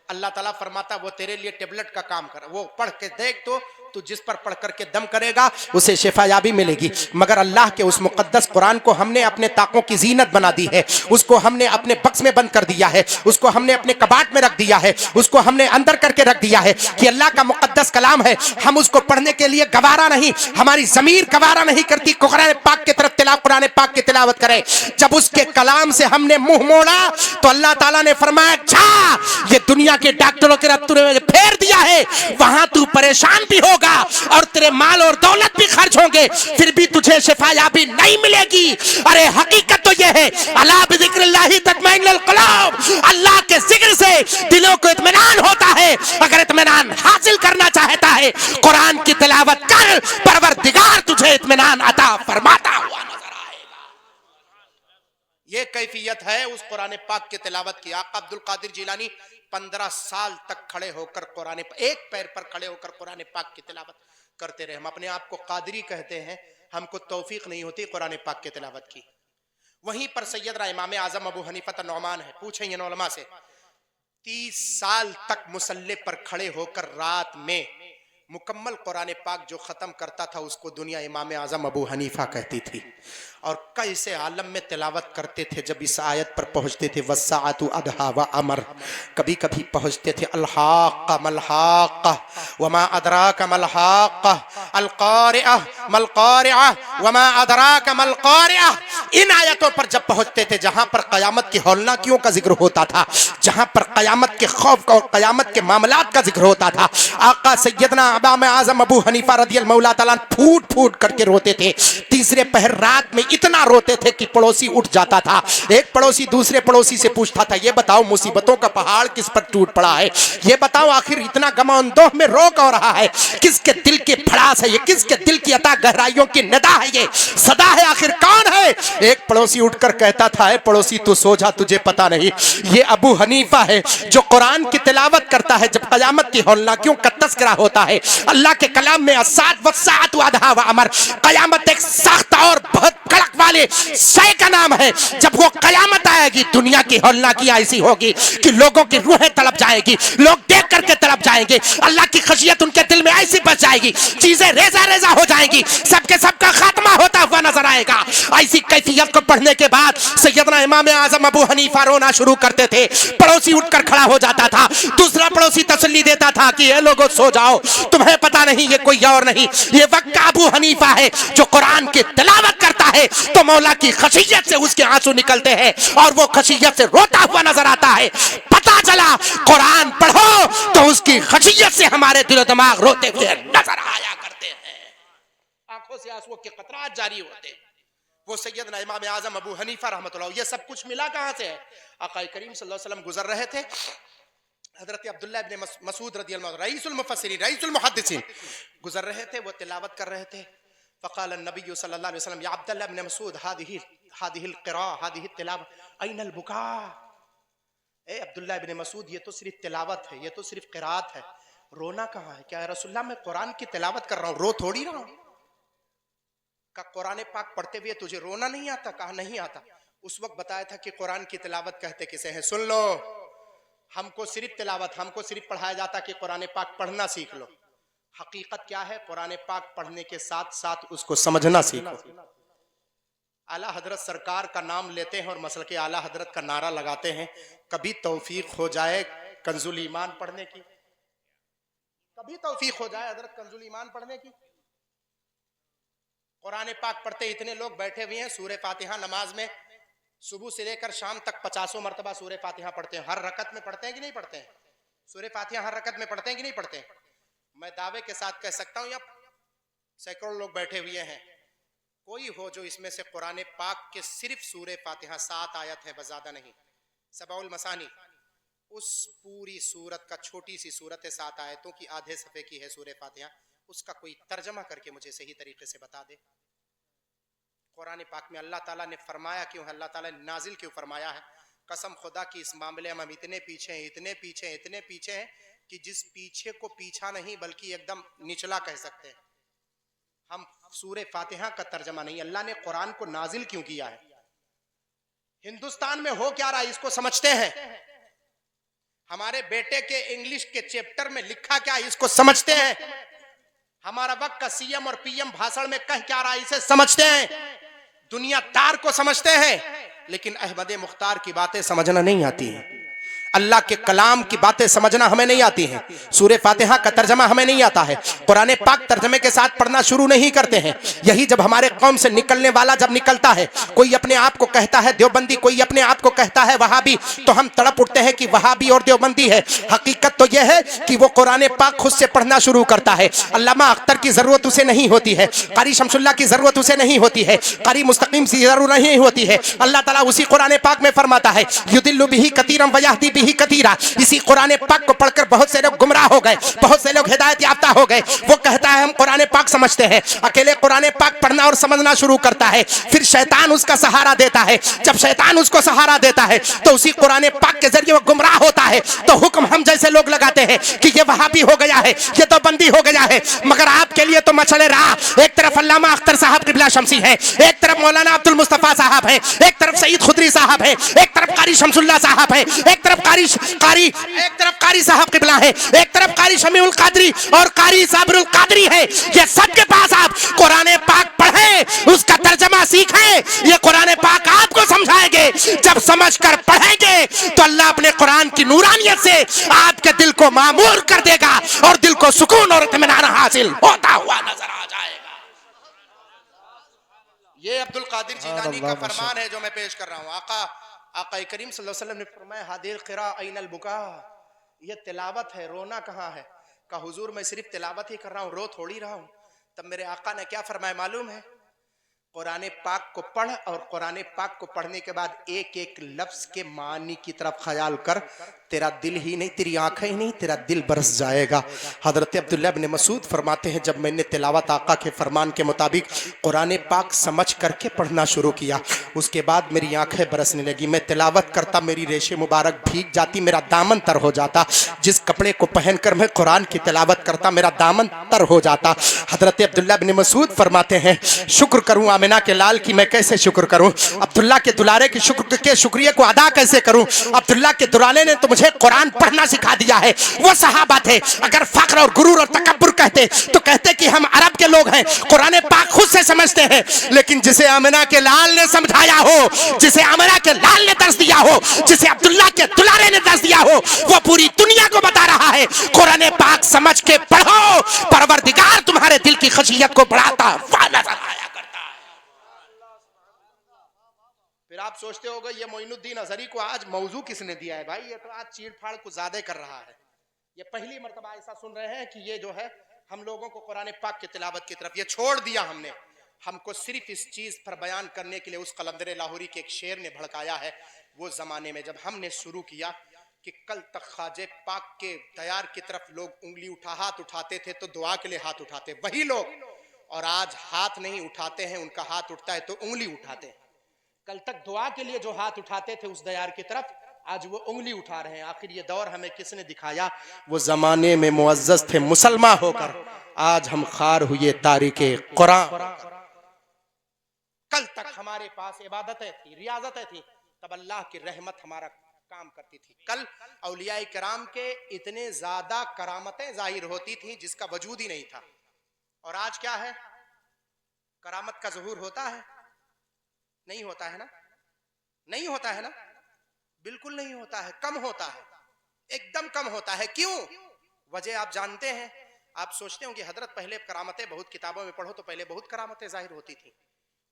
अल्लाह ताला फरमाता वो तेरे लिए टेबलेट का काम कर, वो पढ़ के देख तो तू जिस पर पढ़ करके दम करेगा उसे शिफायाबी मिलेगी। मगर अल्लाह के उस मुकद्दस कुरान को हमने अपने ताकों की जीनत बना दी है, उसको हमने अपने बक्स में बंद कर दिया है, उसको हमने अपने कबाट में रख दिया है, उसको हमने अंदर करके रख दिया है कि अल्लाह का मुकद्दस कलाम है, हम उसको पढ़ने के लिए गवारा नहीं, हमारी जमीर गवारा नहीं करती कुरान पाक की तरफ कुरान पाक की तिलावत करे। जब उसके कलाम से हमने मुंह मोड़ा तो अल्लाह ताला ने फरमाया, अच्छा ये दुनिया के डॉक्टरों के रब तूने फेर दिया है, वहां तू परेशान भी होगा और तेरे माल और दौलत भी खर्च होंगे, फिर भी तुझे शिफायाबी नहीं मिलेगी। अरे हकीकत तो यह है, अला बिज़िक्रिल्लाहि तत्मइन्नुल क़ुलूब, अल्लाह के जिक्र से दिलों को इत्मीनान होता है। अगर इत्मीनान हासिल करना चाहता है, कुरान की तिलावत कर, परवरदिगार तुझे इत्मीनान अता फरमाता हुआ नजर आएगा। ये कैफियत है उस कुरान पाक की तिलावत की। आका अब्दुल कादिर जिलानी 15 साल तक खड़े होकर कुरान, एक पैर पर खड़े होकर कुरान पाक की तिलावत करते रहे। हम अपने आप को कादरी कहते हैं, हमको तौफीक नहीं होती कुरान पाक की तिलावत की। वहीं पर सैयदना इमाम आजम अबू हनीफा नौमान है, पूछेंगे उलमा से, 30 साल तक मुसल्ले पर खड़े होकर रात में मुकम्मल कुरान पाक जो ख़त्म करता था उसको दुनिया इमाम आज़म अबू हनीफा कहती थी। और कैसे आलम में तिलावत करते थे जब इस आयत पर पहुँचते थे वस्साअतु अदहा व अमर, कभी कभी पहुँचते थे अल-हाक़्क़ा मल-हाक़्क़ा वमा अदराका मल-हाक़्क़ा अल-क़ारिअह मल-क़ारिअह वमा अदराका मल-क़ारिअह। इन आयतों पर जब पहुँचते थे जहाँ पर क़यामत की हौलनाकियों का जिक्र होता था, जहाँ पर क़यामत के खौफ और क़यामत के मामलात का जिक्र होता था, आका सैयदना इमाम आज़म अबू हनीफा रज़ियल्लाहु तआला फूट फूट करके रोते थे। तीसरे पहर रात में इतना रोते थे कि पड़ोसी उठ जाता था। एक पड़ोसी दूसरे पड़ोसी से पूछता था, ये बताओ मुसीबतों का पहाड़ किस पर टूट पड़ा है, ये बताओ आखिर इतना गमोंदोह में रो क्यों रहा है, किसके दिल की फड़ास है ये, किसके दिल की अता गहराइयों की निदा है ये, सदा है, आखिर कौन है। एक पड़ोसी उठकर कहता था, है पड़ोसी तू सो जा, तुझे पता नहीं ये अबू हनीफा है जो कुरान की तिलावत करता है। जब क़यामत की हौलनाकियों का तज़किरा होता है अल्लाह के कलाम में अस्साअत वस्साअतु अदहा व अमर, क़यामत एक सख्त और बहुत कड़क वाले शय का नाम है। जब वो क़यामत आएगी दुनिया की हौलनाकियां ऐसी होगी कि लोगों की रूहें तड़प जाएगी, लोग देख करके तड़प जाएंगे, अल्लाह की खशियत उनके दिल में ऐसी बच जाएगी, चीजें रेजा रेजा हो जाएंगी, सबके सबका खात्मा होता हुआ नजर आएगा। ऐसी कैफियत को पढ़ने के बाद सैयदना इमाम आज़म अबू हनीफा रोना शुरू करते थे। पड़ोसी उठकर खड़ा हो जाता था, दूसरा पड़ोसी तसल्ली देता था कि ये लोगों सो जाओ, तुम्हें पता नहीं ये कोई और नहीं, ये वक्त अबू हनीफा है जो कुरान की तिलावत करता है तो मौला की खशियत से उसके आंसू निकलते हैं और वो खशियत से रोता हुआ नजर आता है। पता चला कुरान पढ़ो तो उसकी खशियत से हमारे दिल दिमाग रोते हुए नजर आया करते हैं, आंखों से आंसुओं के कतरात जारी होते। वो सैयदना इमाम आज़म अबू हनीफा रहमतुल्लाह, ये सब कुछ मिला कहां से है। आका करीम सल्लल्लाहु अलैहि वसल्लम गुजर रहे थे, हजरत अब्दुल्ला इब्न मसूद रज़ियल्लाहु अन्हु रईसुल मुफस्सिरीन रईसुल मुहद्दिसीन गुजर रहे थे, वो तिलावत कर रहे थे। फ़क़ाल नबी सल्लल्लाहु अलैहि वसल्लम या अब्दुल्ला इब्न मसूद हादिहिल क़िरा हादिहित तिलावत अयनल बुका। ए अब्दुल्ला इब्न मसूद, ये तो सिर्फ तिलावत है, ये तो सिर्फ क़िराअत है, रोना कहाँ है। क्या रसूलुल्लाह मैं कुरान की तिलावत कर रहा हूँ, रो थोड़ी रहा हूँ। का कुरान पाक पढ़ते हुए तुझे रोना नहीं आता? कहा नहीं आता। उस वक्त बताया था कि कुरान की तिलावत कहते किसे हैं, सुन लो, हमको सिर्फ तिलावत, हमको सिर्फ पढ़ाया जाता कि कुरान पाक पढ़ना सीख लो। हकीकत क्या है, कुरान पाक पढ़ने के साथ साथ उसको समझना सीखो। आला हजरत सरकार का नाम लेते हैं और मसल के आला हजरत का नारा लगाते हैं, कभी तौफीक हो जाए कंजुल ईमान पढ़ने की, कभी तौफीक हो जाए हजरत कंजुल ईमान पढ़ने की। कुरान पाक पढ़ते इतने लोग बैठे हुए हैं, सूरह फातिहा नमाज में सुबह से लेकर शाम तक 50 मरतबा सूरह फातिहा पढ़ते हैं। हर रकत में पढ़ते हैं कि नहीं पढ़ते हैं? सूरह फातिहा हर रकत में पढ़ते हैं कि नहीं पढ़ते हैं? मैं दावे के साथ कह सकता हूँ यहाँ सैकड़ों लोग बैठे हुए हैं, कोई हो जो इसमें से कुरान पाक के सिर्फ सूरह फातिहा 7 आयत है, बस ज्यादा नहीं, सबउल मसानी, उस पूरी सूरत का छोटी सी सूरत है, 7 आयतों की, आधे सफ़े की है सूरह फातिहा, उसका कोई तर्जमा करके मुझे सही तरीके से बता दे। कुरान पाक में अल्लाह ताला ने फरमाया क्यों है, अल्लाह ताला ने नाजिल क्यों फरमाया है। कसम खुदा की इस मामले में हम इतने पीछे हैं, इतने पीछे हैं, इतने पीछे हैं कि जिस पीछे को पीछा नहीं बल्कि एकदम निचला कह सकते हैं। हम सूरह फातिहा का तर्जमा नहीं, अल्लाह ने कुरान को नाजिल क्यों किया है, हिंदुस्तान में हो क्या रहा है इसको समझते हैं, हमारे बेटे के इंग्लिश के चैप्टर में लिखा क्या है इसको समझते हैं, हमारा वक्त का सीएम और पीएम भाषण में कह क्या रहा है इसे समझते हैं, दुनियादार को समझते हैं, लेकिन अहमद मुख्तार की बातें समझना नहीं आती हैं, अल्लाह के कलाम की बातें समझना हमें नहीं आती हैं, सूरह फातिहा का तर्जमा हमें नहीं आता है, कुरान पाक तर्जमे के साथ पढ़ना शुरू नहीं करते हैं। यही जब हमारे कौम से निकलने वाला जब निकलता है, कोई अपने आप को कहता है देवबंदी, कोई अपने आप को कहता है वहाबी, तो हम तड़प उठते हैं कि वहाबी और देवबंदी है। हकीकत तो यह है कि वो कुरान पाक खुद से पढ़ना शुरू करता है। अल्लामा अख्तर की जरूरत उसे नहीं होती है, कारी शमसुल्लाह की जरूरत उसे नहीं होती है, कारी मुस्तकीम की जरूरत नहीं होती है। अल्लाह ताला उसी कुरान पाक में फरमाता है युदिल्लु बिही कतीरम व यहदी बिही कतीरा। इसी कुरान पाक को पढ़कर बहुत से लोग गुमराह हो गए, बहुत से लोग हिदायत याफ्ता हो गए। वो कहता है हम कुरान पाक समझते हैं, अकेले कुरान पाक पढ़ना और समझना शुरू करता है, फिर शैतान उसका सहारा देता है। जब शैतान उसको सहारा देता है तो उसी कुरान पाक के जरिए वो गुमराह होता है। तो हुक्म हम जैसे लोग लगाते हैं कि ये वहाबी हो गया है, ये तो बंदी हो गया है, मगर आपके लिए तो मसले रहा। एक तरफ अल्लामा अख्तर साहब क़िबला शमसी है, एक तरफ मौलाना अब्दुल मुस्तफा साहब है, एक तरफ सईद खुदरी साहब है, एक तरफ कारी शमसुल्लाह साहब है, एक तरफ कारी साहब किबला है, एक तरफ कारी शमीउल कादरी और कारी साबरुल कादरी है। ये सबके पास आप कुरान पाक पढ़ें, उसका तर्जमा सीखें। ये कुरान पाक आपको समझाएंगे। जब समझकर पढ़ेंगे तो अल्लाह अपने कुरान की नूरानियत से आपके दिल को मामूर कर देगा और दिल को सुकून और इत्मीनान हासिल होता हुआ नजर आ जाएगा। ये अब्दुल कादिर जिलानी का फरमान है जो मैं पेश कर रहा हूँ। आका करीम सल्लल्लाहु अलैहि वसल्लम ने फरमाया, हादिल क़िरा ऐनल बुका, ये तिलावत है, रोना कहाँ है? का हुजूर मैं सिर्फ तिलावत ही कर रहा हूँ, रो थोड़ी रहा हूँ। तब मेरे आका ने क्या फरमाया मालूम है? कुरान पाक को पढ़ और कुरान पाक को पढ़ने के बाद एक एक लफ्ज के मानी की तरफ ख्याल कर, तेरा दिल ही नहीं, तेरी आंखें ही नहीं, तेरा दिल बरस जाएगा। हजरत अब्दुल्ला इब्न मसूद फरमाते हैं, जब मैंने तिलावत आका के फरमान के मुताबिक कुरान पाक समझ करके पढ़ना शुरू किया, उसके बाद मेरी आंखें बरसने लगी। मैं तिलावत करता, मेरी रेशे मुबारक भीग जाती, मेरा दामन तर हो जाता। जिस कपड़े को पहनकर मैं कुरान की तिलावत करता, मेरा दामन तर हो जाता। हजरत अब्दुल्ला इब्न मसूद फरमाते हैं, शुक्र करूं आमिना के लाल की, मैं कैसे शुक्र करूं? अब्दुल्ला के दुलारे के शुक्रिया को अदा कैसे करूं? अब्दुल्ला के दुलारे ने तो मुझे कुरान पढ़ना सिखा दिया है। वो सहाबा थे, अगर फख्र और गुरूर और तकब्बुर कहते तो कहते कि हम अरब के लोग हैं, कुरान पाक खुद से समझते हैं। लेकिन जिसे आमिना के लाल ने समझाया हो, जिसे आमिना के लाल ने दर्श दिया हो, जिसे अब्दुल्ला के दुलारे ने दर्श दिया हो, वो पूरी दुनिया को बता रहा है, कुरान पाक समझ के पढ़ो, परवरदिगार तुम्हारे दिल की खशियत को बढ़ाता हुआ नजर आया करता है। फिर आप सोचते होगे ये मोइनुद्दीन अजहरी को आज मौजू किसने दिया है? भाई ये तो आज चीड़ फाड़ कुछ ज्यादा कर रहा है। ये पहली मर्तबा ऐसा सुन रहे हैं कि ये जो है हम लोगों को कुरान पाक की तिलावत की तरफ ये छोड़ दिया हमने। हमको सिर्फ इस चीज पर बयान करने के लिए उस कलंदर लाहौरी के एक शेर ने भड़काया है। वो जमाने में जब हमने शुरू किया कि कल तक ख्वाजे पाक के दयार की तरफ लोग उंगली हाथ उठाते थे तो दुआ के लिए हाथ उठाते, वही लोग और आज हाथ नहीं उठाते हैं, उनका हाथ उठता है तो उंगली उठाते हैं। कल तक दुआ के लिए जो हाथ उठाते थे उस दयार की तरफ, आज वो उंगली उठा रहे हैं। आखिर ये दौर हमें किसने दिखाया? वो जमाने में मुअज्जज थे मुसलमान होकर, आज हम खार हुए तारीके कुरान। कल तक हमारे पास इबादतें थी, रियाजतें थी, तब अल्लाह की रहमत हमारा काम करती थी। कल औलियाए किराम के इतने ज्यादा करामतें जाहिर होती थी जिसका वजूद ही नहीं था। और आज क्या है? करामत का ज़हूर होता है? नहीं होता है ना? नहीं होता है ना? बिल्कुल नहीं होता है, कम होता है, एकदम कम होता है। क्यों? वजह आप जानते हैं। आप सोचते हो कि हजरत पहले करामतें बहुत किताबों में पढ़ो तो पहले बहुत करामतें जाहिर होती थी।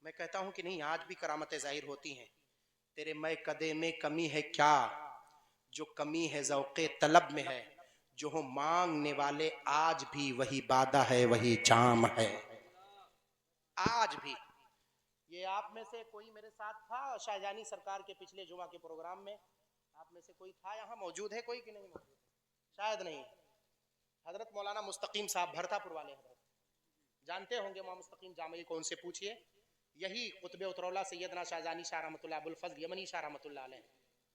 मैं कहता हूं कि नहीं, आज भी करामतें जाहिर होती हैं। तेरे मैं कदे में कमी है क्या? जो कमी है ज़ौक़े तलब में है, जो हो मांगने वाले आज भी वही बादा है, वही जाम है। आज भी ये आप में से कोई मेरे साथ था शाहजानी सरकार के पिछले जुमा के प्रोग्राम में? आप में से कोई था यहाँ मौजूद है कोई कि नहीं मौजूद? शायद नहीं। हजरत मौलाना मुस्तकीम साहब भरतापुर वाले हजरत जानते होंगे। मौलाना मुस्तकीम जामई को उनसे पूछिए, यही कुतुब उतरौला सैयदना शाहजानी शाह रहमतुल्लाह अबुल फज़ल यमनी शाह रहमतुल्लाह अलैह,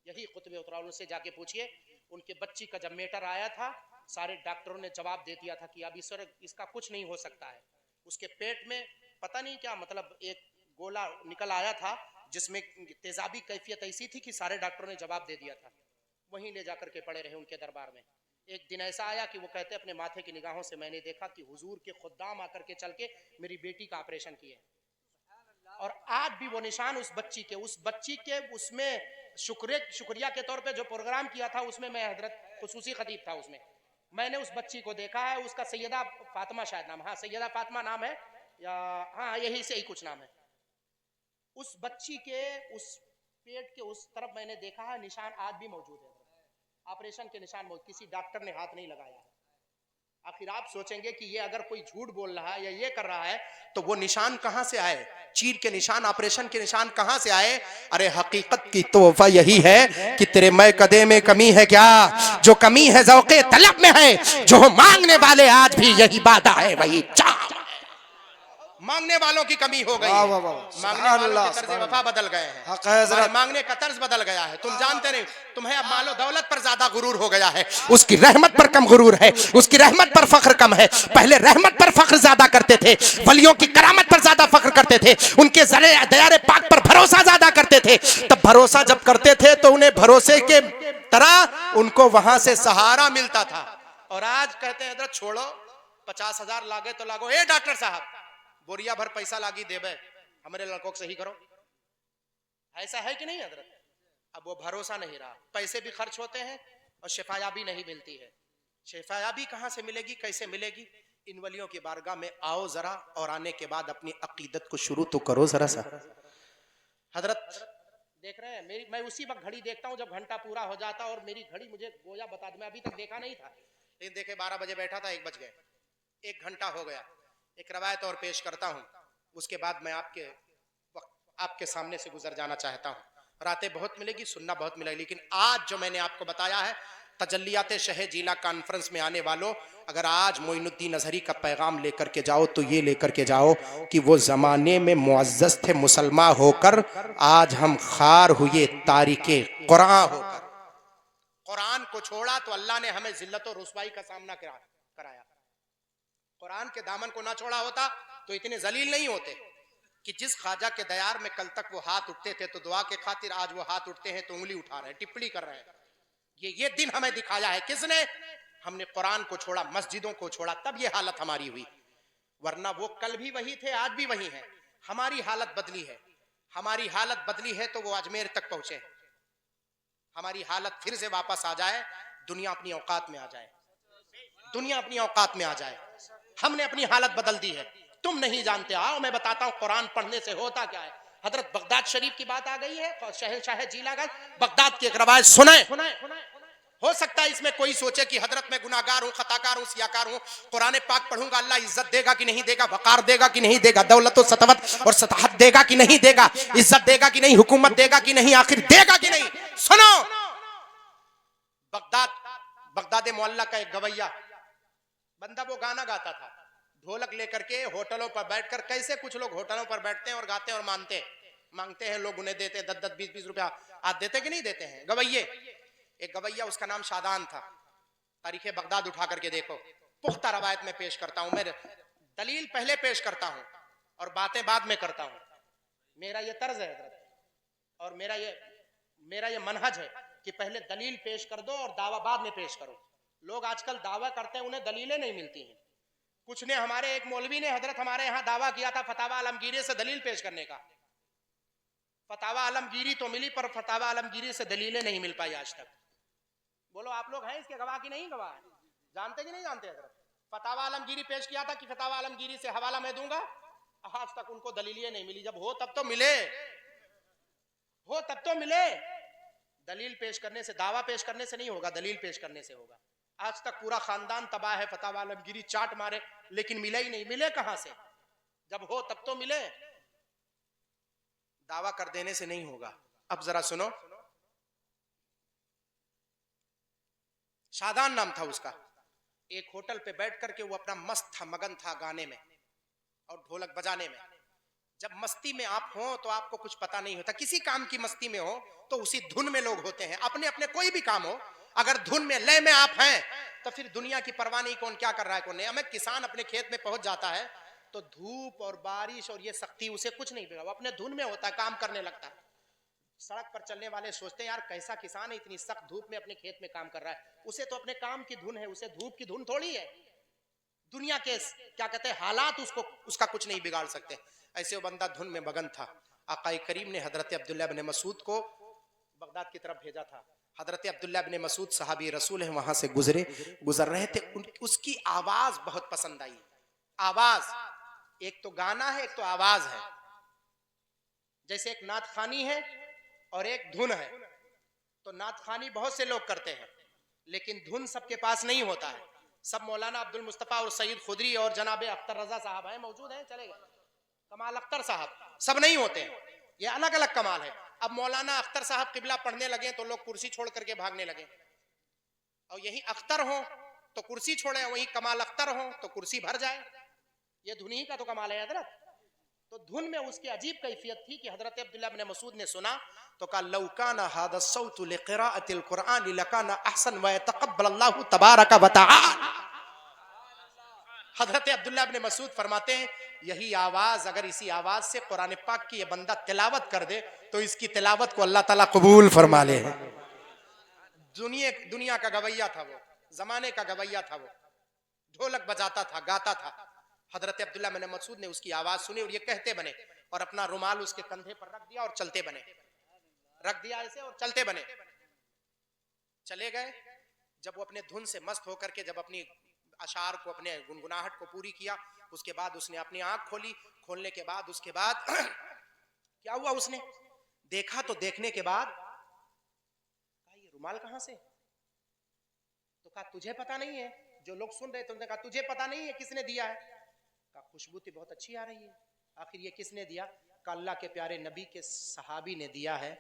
यही कुतुब उतरौला से जाके पूछिए। उनके बच्ची का जब मैटर आया था, सारे डॉक्टरों ने जवाब दे दिया था कि अब इसका कुछ नहीं हो सकता है। उसके पेट में पता नहीं क्या मतलब एक गोला निकल आया था जिसमें तेजाबी कैफियत ऐसी थी कि सारे डॉक्टरों ने जवाब दे दिया था। वहीं ले जाकर के पड़े रहे उनके दरबार में। एक दिन ऐसा आया कि वो कहते अपने माथे की निगाहों से मैंने देखा कि हुजूर के खुद्दाम आकर के चल के मेरी बेटी का ऑपरेशन किए। और आज भी वो निशान उस बच्ची के उसमें शुक्रिया के तौर पे जो प्रोग्राम किया था उसमें मैं हजरत खुसूसी खतीब था, उसमें मैंने उस बच्ची को देखा है। उसका सैयदा फातिमा शायद नाम, हाँ सैयदा फातिमा नाम है या हाँ यही से ही कुछ नाम है। उस बच्ची के उस पेट के उस तरफ मैंने देखा है निशान आज भी मौजूद है, ऑपरेशन के निशान मौजूद, किसी डॉक्टर ने हाथ नहीं लगाया है। आखिर आप सोचेंगे कि ये अगर कोई झूठ बोल रहा है या ये कर रहा है तो वो निशान कहां से आए? चीर के निशान, ऑपरेशन के निशान कहां से आए? अरे हकीकत की तोहफा यही है कि तेरे मैं कदे में कमी है क्या? जो कमी है ज़ौक़े तलब में है, जो मांगने वाले आज भी यही बात है, वही चाह। मांगने वालों की कमी हो गई है, मांगने वालों के तर्ज़ वफा बदल गए हैं, मांगने का तर्ज बदल गया है। तुम जानते नहीं, तुम्हें अब मालो दौलत पर ज्यादा गुरूर हो गया है, उसकी रहमत पर कम गुरूर है, उसकी रहमत पर फख्र कम है। पहले रहमत पर फख्र ज्यादा करते थे, वलियों की करामत पर ज्यादा फख्र करते थे, उनके दयारे पाक पर भरोसा ज्यादा करते थे। तब भरोसा जब करते थे तो उन्हें भरोसे के तरह उनको वहां से सहारा मिलता था। और आज कहते हैं इधर छोड़ो, 50,000 लागे तो लागो, ए डॉक्टर साहब बोरिया भर पैसा लागी देवे, हमारे लड़कों को सही करो। ऐसा है कि नहीं हजरत? अब वो भरोसा नहीं रहा, पैसे भी खर्च होते हैं और शिफायाबी नहीं मिलती है। शिफायाबी कहां से मिलेगी, कैसे मिलेगी? इन वलियों की बारगाह में आओ जरा, और आने के बाद अपनी अकीदत को शुरू तो करो जरा सा। हजरत देख रहे हैं मैं उसी वक्त घड़ी देखता हूं जब घंटा पूरा हो जाता, और मेरी घड़ी मुझे गोया बता दे, मैं अभी तक देखा नहीं था, लेकिन देखे 12 बजे बैठा था, 1 बज गए, 1 घंटा हो गया। एक रवायत और पेश करता हूं, उसके बाद मैं आपके सामने से गुजर जाना चाहता हूं। रातें बहुत मिलेगी, सुनना बहुत मिलेगी, लेकिन आज जो मैंने आपको बताया है, तजल्लियात शह जिला कॉन्फ्रेंस में आने वालों, अगर आज मोइनुद्दीन अजहरी का पैगाम लेकर के जाओ तो ये लेकर के जाओ कि वो जमाने में मुअज़्ज़ज़ थे मुसलमान होकर, आज हम खार हुए तारिके कुरान होकर। कुरान को छोड़ा तो अल्लाह ने हमें जिल्लत और रुसवाई का सामना कराया। कुरान के दामन को ना छोड़ा होता तो इतने जलील नहीं होते कि जिस ख्वाजा के दयार में कल तक वो हाथ उठते थे तो दुआ के खातिर आज वो हाथ उठते हैं तो उंगली उठा रहे हैं, टिप्पणी कर रहे हैं। ये दिन हमें दिखाया है किसने? हमने कुरान को छोड़ा, मस्जिदों को छोड़ा, तब ये हालत हमारी हुई। वरना वो कल भी वही थे, आज भी वही हैं। हमारी हालत बदली है, हमारी हालत बदली है तो वो अजमेर तक पहुंचे। हमारी हालत फिर से वापस आ जाए, दुनिया अपनी औकात में आ जाए, दुनिया अपनी औकात में आ जाए। हमने अपनी हालत बदल दी है, तुम नहीं जानते। आओ मैं बताता हूं कुरान पढ़ने से होता क्या है। हजरत बगदाद शरीफ की बात आ गई है, शहंशाह जिला का बगदाद की एक रवायत सुने। हो सकता है इसमें कोई सोचे कि हजरत मैं गुनाहगार हूं, खताकार हूं, सियाकार हूं, कुरान पाक पढ़ूंगा अल्लाह इज्जत देगा कि नहीं देगा, वकार देगा कि नहीं देगा, दौलत और सतवत और सताहत देगा कि नहीं देगा, इज्जत देगा कि नहीं, हुकूमत देगा कि नहीं, आखिर देगा कि नहीं। सुनो, बगदाद मोहल्ला का एक गवैया बंदा, वो गाना गाता था ढोलक लेकर के होटलों पर बैठकर। कैसे कुछ लोग होटलों पर बैठते हैं और गाते हैं और मांगते हैं, लोग उन्हें देते हैं 10-10, 20-20 रुपया। आज देते कि नहीं देते हैं? गवैये, एक गवैया, उसका नाम शादान था। तारीख बगदाद उठा करके देखो, पुख्ता रवायत में पेश करता हूं, मैं दलील पहले पेश करता हूं और बातें बाद में करता हूं। मेरा ये तर्ज है और मेरा ये मनहज है कि पहले दलील पेश कर दो और दावा बाद में पेश करो। लोग आजकल दावा करते हैं, उन्हें दलीलें नहीं मिलती हैं। कुछ ने, हमारे एक मौलवी ने हजरत हमारे यहां दावा किया था फतावा आलमगीरी से दलील पेश करने का। फतावा आलमगीरी तो मिली, पर फतावा आलमगीरी से दलीलें नहीं मिल पाई आज तक। बोलो आप लोग हैं इसके गवाह कि नहीं गवाह? जानते कि नहीं जानते? हजरत फतावा आलमगीरी पेश किया था कि फतावा आलमगीरी से हवाला मैं दूंगा, आज तक उनको दलीलें नहीं मिली। जब हो तब तो मिले, हो तब तो मिले। दलील पेश करने से, दावा पेश करने से नहीं होगा, दलील पेश करने से होगा। आज तक पूरा खानदान तबाह है, फतावा आलमगीरी चाट मारे, लेकिन मिले ही नहीं। मिले कहां से? जब हो तब तो मिले, दावा कर देने से नहीं होगा। अब जरा सुनो, शादान नाम था उसका। एक होटल पे बैठ करके वो अपना मस्त था, मगन था गाने में और ढोलक बजाने में। जब मस्ती में आप हो तो आपको कुछ पता नहीं होता। किसी काम की मस्ती में हो तो उसी धुन में लोग होते हैं। अपने अपने कोई भी काम हो, अगर धुन में, लय में आप हैं तो फिर दुनिया की परवाह नहीं, कौन क्या कर रहा है कौन नहीं। हमें किसान अपने खेत में पहुंच जाता है तो धूप और बारिश और ये सख्ती उसे कुछ नहीं बिगड़ा, वो अपने धुन में होता है, काम करने लगता है। सड़क पर चलने वाले सोचते हैं यार कैसा किसान है, इतनी सख्त धूप में अपने खेत में काम कर रहा है। उसे तो अपने काम की धुन है, उसे धूप की धुन थोड़ी है। दुनिया के क्या कहते हैं हालात उसका कुछ नहीं बिगाड़ सकते। ऐसे वो बंदा धुन में मगन था। आकाए करीम ने हजरत अब्दुल्लाह इब्न मसूद को बगदाद की तरफ भेजा था। हजरत अब्दुल्लाह इब्न मसूद सहाबी रसूल हैं, वहां से गुजर रहे थे। उसकी आवाज बहुत पसंद आई। आवाज, एक तो गाना है, एक तो आवाज है। जैसे एक नात खानी है और एक धुन है। तो नात खानी बहुत से लोग करते हैं, लेकिन धुन सबके पास नहीं होता है। सब मौलाना अब्दुल मुस्तफा और सईद खुदरी और जनाबे अख्तर रजा साहब हैं, मौजूद हैं, चलेगा। कमाल अख्तर साहब, सब नहीं होते हैं, ये अलग अलग कमाल है। अब मौलाना अख्तर साहब किबला पढ़ने लगे तो लोग कुर्सी छोड़ करके भागने लगे, और यही अख्तर हो तो कुर्सी छोड़े, वही कमाल अख्तर हो तो कुर्सी भर जाए। ये धुन ही का तो कमाल है हजरत। तो धुन में उसकी अजीब कैफियत थी कि हजरत अब्दुल्लाह इब्न मसूद ने सुना तो कहा लौकाना हादा सौतु लिक़िराअतिल कुरान लकाना अहसन व यतक़ब्बलल्लाहु तबारक व तआला। हजरत अब्दुल्लाह इब्न मसूद फरमाते हैं यही आवाज, अगर इसी आवाज से कुरान पाक की ये बंदा तिलावत कर दे तो इसकी तिलावत को अल्लाह ताला कबूल फरमा ले। दुनिया का गवैया था वो, जमाने का गवैया था वो, ढोलक बजाता था, गाता था। हजरत अब्दुल्लाह बिन मसूद ने उसकी आवाज सुनी और ये कहते बने और अपना रुमाल उसके कंधे पर रख दिया और चलते बने, रख दिया ऐसे और चलते बने, चले गए। जब वो अपने धुन से मस्त होकर के जब अपनी अशार को, अपने गुनगुनाहट को पूरी किया, उसके बाद उसने अपनी आंख खोली। खोलने के बाद उसके बाद क्या हुआ, उसने देखा तो देखने के बाद कहा ये रुमाल कहां से? तो कहा तुझे पता नहीं है? जो लोग सुन रहे थे उन्होंने कहा तुझे पता नहीं है किसने दिया है? कहा खुशबू तो बहुत अच्छी आ रही है, आखिर ये किसने दिया? कहा अल्लाह के प्यारे नबी के सहाबी ने दिया है।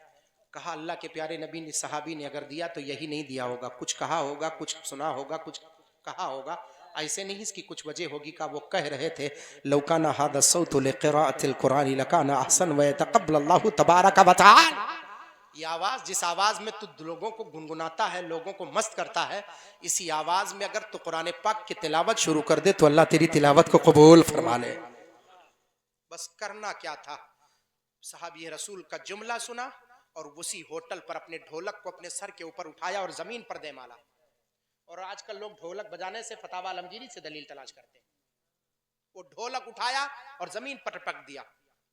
कहा अल्लाह के प्यारे नबी ने, सहाबी ने अगर दिया तो यही नहीं दिया होगा, कुछ कहा होगा, कुछ सुना होगा, कुछ कहा होगा, ऐसे नहीं, इसकी कुछ वजह होगी। का वो कह रहे थे लौकाना हादा सौतु लिक़िराअतिल कुरान लकाना अहसन व यतक़ब्बलल्लाहु तबारक व तआला। ये आवाज, जिस आवाज में तू लोगों को गुनगुनाता है, लोगों को मस्त करता है, इसी आवाज में अगर तू कुरान पाक की तिलावत शुरू कर दे तो अल्लाह तेरी तिलावत को कबूल फरमा ले। बस करना क्या था, सहाबी रसूल का जुमला सुना और उसी होटल पर अपने ढोलक को अपने सर के ऊपर उठाया और जमीन पर दे माला। और आजकल लोग ढोलक बजाने से फतावा आलमगीरी से दलील तलाश करते हैं। वो ढोलक उठाया और जमीन पर पटक दिया।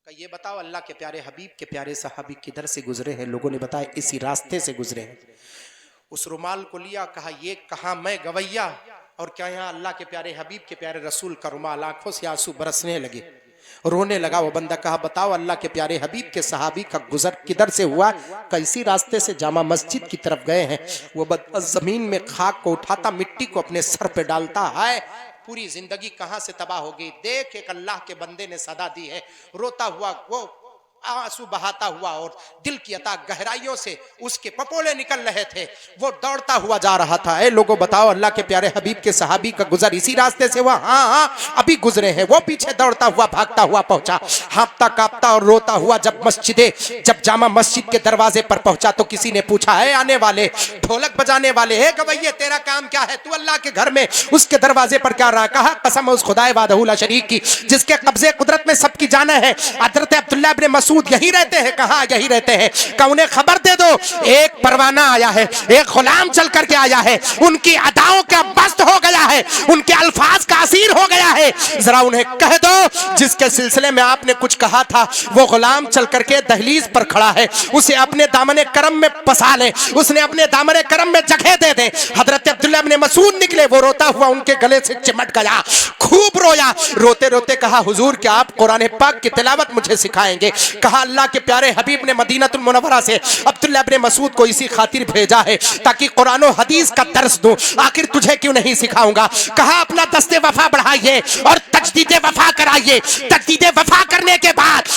का ये बताओ अल्लाह के प्यारे हबीब के प्यारे सहाबी किधर से गुजरे हैं? लोगों ने बताया इसी रास्ते से गुजरे हैं। उस रुमाल को लिया, कहा ये कहा मैं गवैया और क्या यहाँ अल्लाह के प्यारे हबीब के प्यारे रसूल का रुमाल। आंखों से आंसू बरसने लगे, रोने लगा वो बंदा। कहा बताओ अल्लाह के प्यारे हबीब के सहाबी का गुजर किधर से हुआ? कैसी रास्ते से जामा मस्जिद की तरफ गए हैं। वो बंदा जमीन में खाक को उठाता, मिट्टी को अपने सर पे डालता है, पूरी जिंदगी कहां से तबाह हो गई। देख एक अल्लाह के बंदे ने सदा दी है, रोता हुआ वो आंसू बहाता हुआ और दिल की अता गहराइयों से उसके पपोले निकल रहे थे, वो दौड़ता हुआ जा रहा था। ए लोगों बताओ अल्लाह के प्यारे हबीब के सहाबी का गुजर इसी रास्ते से हुआ? हाँ हाँ अभी गुजरे हैं। वो पीछे दौड़ता हुआ भागता हुआ पहुंचा, हाँपता कांपता और रोता हुआ जब जामा मस्जिद के दरवाजे पर पहुंचा तो किसी ने पूछा है आने वाले ढोलक बजाने वाले, हे गवैये तेरा काम क्या है? तू अल्लाह के घर में उसके दरवाजे पर क्या रहा? कहा कसम उस खुदाए वादहू ला शरीक की जिसके कब्जे कुदरत में सबकी जाना है। हजरत अब्दुल्लाह इब्न मसूद यही रहते हैं। कहा यही रहते हैं। का उन्हें खबर दे दो एक परवाना आया है, एक गुलाम चल करके आया है, उनकी अदाओं का मस्त हो गया है, उनके अल्फाज का असीर हो गया है। जरा उन्हें कह दो जिसके सिलसिले में आपने कुछ कहा था वो गुलाम चल करके दहलीज पर खड़ा है, उसे अपने दामने करम में पसा ले, उसने अपने दामने करम में जगह दे दे। हजरत अब्दुल्लाह इब्न मसूद निकले, वो रोता हुआ उनके गले से चिमट गया, खूब रोया। रोते रोते कहा हुजूर क्या आप कुरान पाक की तिलावत मुझे सिखाएंगे? कहा अल्लाह के प्यारे हबीब ने मदीनतुल मुनव्वरा से अब्दुल्लाह इब्न मसूद को इसी खातिर भेजा है ताकि कुरान और हदीस का दर्स दूं। आखिर तुझे क्यों नहीं सिखाऊंगा? कहा अपना दस्ते वफा बढ़ाइए और तजदीदे वफा कराइए। तजदीदे वफा करने के बाद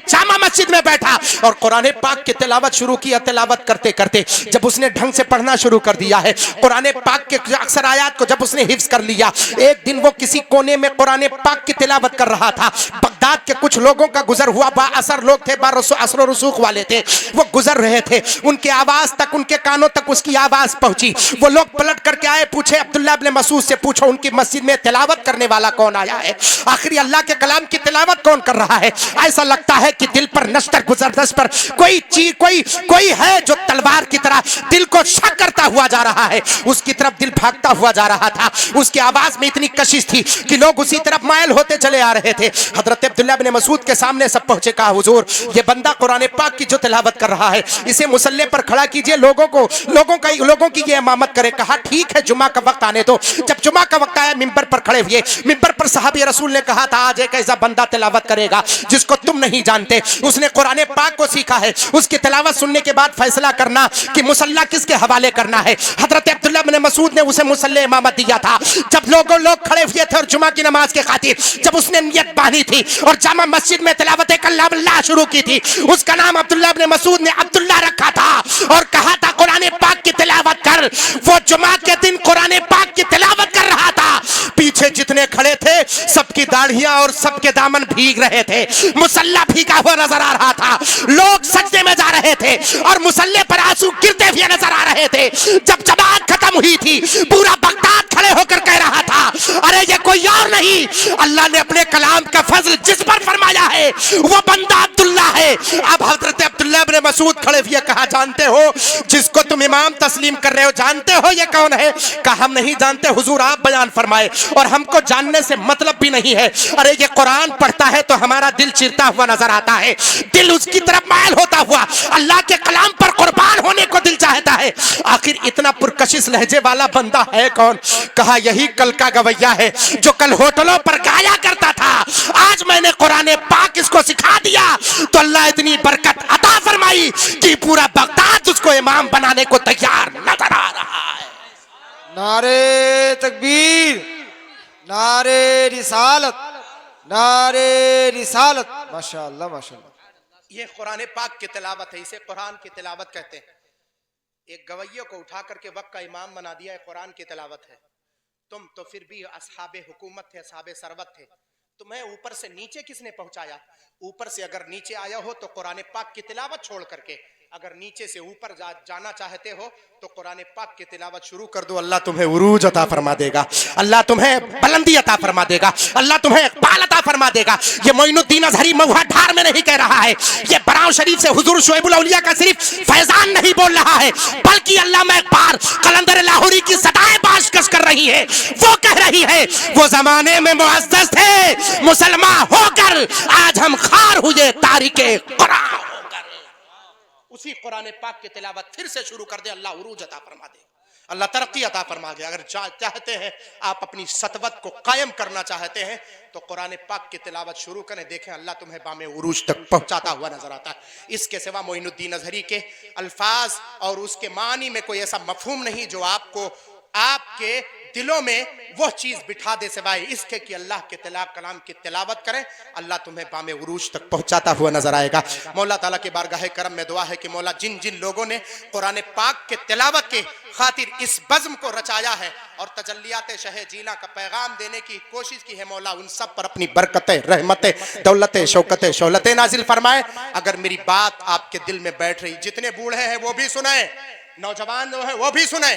जामा मस्जिद में बैठा और कुरान पाक की तिलावत शुरू किया। तिलावत करते करते जब उसने ढंग से पढ़ना शुरू कर दिया है, कुरान पाक के अक्सर आयात को जब उसने हिफ्ज कर लिया, एक दिन वो किसी कोने में कुरान पाक की तिलावत कर रहा था। बगदाद के कुछ लोगों का गुजर हुआ, असर लोग थे, असर और रसूख वाले थे, वो गुजर रहे थे, उनके आवाज तक, उनके कानों तक उसकी आवाज पहुंची। वो लोग पलट करके आए, पूछे अब्दुल्लाह इब्न मसूद से पूछो उनकी मस्जिद में तिलावत करने वाला कौन आया है? आखिरी अल्लाह के कलाम की तिलावत कौन कर रहा है? ऐसा लगता है कि दिल पर नश्तर गुजरदस पर कोई चीज कोई है जो तलवार की तरह दिल को शक करता हुआ जा रहा है, उसकी तरफ दिल भागता हुआ जा रहा था। उसकी आवाज में इतनी कशिश थी कि लोग उसी तरफ मायल होते चले आ रहे थे। हजरत अब्दुल्लाह इब्न मसूद के सामने सब पहुंचे। कहा हुजूर ये बंदा कुरान पाक की जो तिलावत कर रहा है इसे मुसल्ले पर खड़ा कीजिए, लोगों की ये इमामत करे। कहा ठीक है जुमा का वक्त आने दो। जब जुमा का वक्त आया मिंबर पर खड़े हुए, मिंबर पर सहाबी रसूल ने कहा था आज एक ऐसा बंदा तिलावत करेगा जिसको तुम नहीं जानते, उसने कुरान पाक को सीखा है, उसकी तिलावत सुनने के बाद फैसला करना कि मुसल्ला किसके हवाले करना है। हजरत अब्दुल्लाह इब्न मसूद ने उसे मुसल्ले इमामत दिया था। जब लोग खड़े हुए थे और जुमा की नमाज के खातिर जब उसने नियत बांधी थी और जामा मस्जिद में तिलावत कल्लाम शुरू की थी, उसका नाम अब्दुल्लाह इब्न मसूद ने अब्दुल्लाह रखा था और कहा था कुरान पाक की तिलावत कर। वो जुमा के दिन कुरान पाक की तिलावत कर रहा था। पीछे जितने खड़े थे सबकी दाढ़ियां और सबके दामन भीग रहे थे, मुसल्ला भीगा हुआ नजर आ रहा था, लोग सजदे में जा रहे थे और मुसल्ले पर आंसू गिरते हुए नजर आ रहे थे। जब जमात खत्म हुई थी पूरा बगदाद खड़ा खड़े होकर कह रहा था, अरे ये कोई और नहीं, अल्लाह ने अपने कलाम का फजल जिस पर फरमाया है वो बंदा अब्दुल्ला है। अब हजरत अब्दुल्ला इब्न मसूद खड़े हुए कहा, जानते हो जिसको तुम इमाम तस्लीम कर रहे हो, जानते हो ये कौन है? कहा हम नहीं जानते हुजूर, आप बयान फरमाए, और हमको जानने से मतलब भी नहीं है। अरे ये कुरान पढ़ता है तो हमारा दिल चिरता हुआ नजर आता है, दिल उसकी तरफ मायल होता हुआ, अल्लाह के कलाम पर कुर्बान होने को दिल चाहता है। आखिर इतना पुरकशिश लहजे वाला बंदा है कौन? कहा यही कल का गवैया है जो कल होटलों पर गाया करता था, आज मैंने कुरान पाक इसको सिखा दिया तो अल्लाह इतनी बरकत अता फरमाई कि पूरा बगदाद उसको इमाम बनाने को तैयार नजर आ रहा है। नारे तकबीर, नारे रिसालत, नारे रिसालत। माशाअल्लाह माशाअल्लाह। ये कुरान पाक की तिलावत है, इसे कुरान की तिलावत कहते हैं। एक गवैये को उठा करके वक्त का इमाम बना दिया है, कुरान की तिलावत है। तुम तो फिर भी असहाबे हुकूमत थे, असहाबे सरवत थे, तुम्हें ऊपर से नीचे किसने पहुंचाया? ऊपर से अगर नीचे आया हो तो कुरान पाक की तिलावत छोड़ करके, अगर नीचे से ऊपर जाना चाहते हो तो कुरान पाक की तिलावत शुरू कर दो, अल्लाह तुम्हें उरूज अता फरमा देगा, अल्लाह तुम्हें बुलंदी अता फरमा देगा, अल्लाह तुम्हें इकबाल अता फरमा देगा। ये मोइनुद्दीन अजहरी महुआ ढार में नहीं कह रहा है, ये बराउ शरीफ से हुजूर शुएबुल औलिया का सिर्फ फैजान नहीं बोल रहा है, बल्कि अल्लामा इकबाल कलंदर लाहौरी की सदाएं पेशकश कर रही है। वो कह रही है वो जमाने में मुअज़्ज़ज़ थे मुसलमान होकर, आज हम खार हुए तारिके कुरान होकर। उसी कुरान पाक की तिलावत फिर से शुरू कर दे, अल्लाह उरूज अता फरमा दे, अल्लाह तरक्की अता फरमा दे। अगर चाहते हैं आप अपनी सतवत को कायम करना चाहते हैं तो कुरान पाक की तिलावत शुरू करें, देखें अल्लाह तुम्हें बामे उरूज तक पहुंचाता हुआ नजर आता है। इसके सिवा मोइनुद्दीन अजहरी के अल्फाज और उसके मानी में कोई ऐसा मफहूम नहीं जो आपको आपके दिलों में वह चीज बिठा दे, सिवाय इसके कि अल्लाह के कलाम की तिलावत करें, अल्लाह तुम्हें बामे उरूज तक पहुंचाता हुआ नजर आएगा। मौला ताला के बारगाह करम में दुआ है कि मौला जिन जिन लोगों ने कुरान पाक के तिलावत के खातिर इस बज़्म को रचाया है और तजल्लियात शह जीला का पैगाम देने की कोशिश की है, मौला उन सब पर अपनी बरकतें, रहमतें, दौलतें, शौकतें, शौलतें नाजिल फरमाए। अगर मेरी बात आपके दिल में बैठ रही, जितने बूढ़े हैं वो भी सुने, नौजवान जो है वो भी सुने।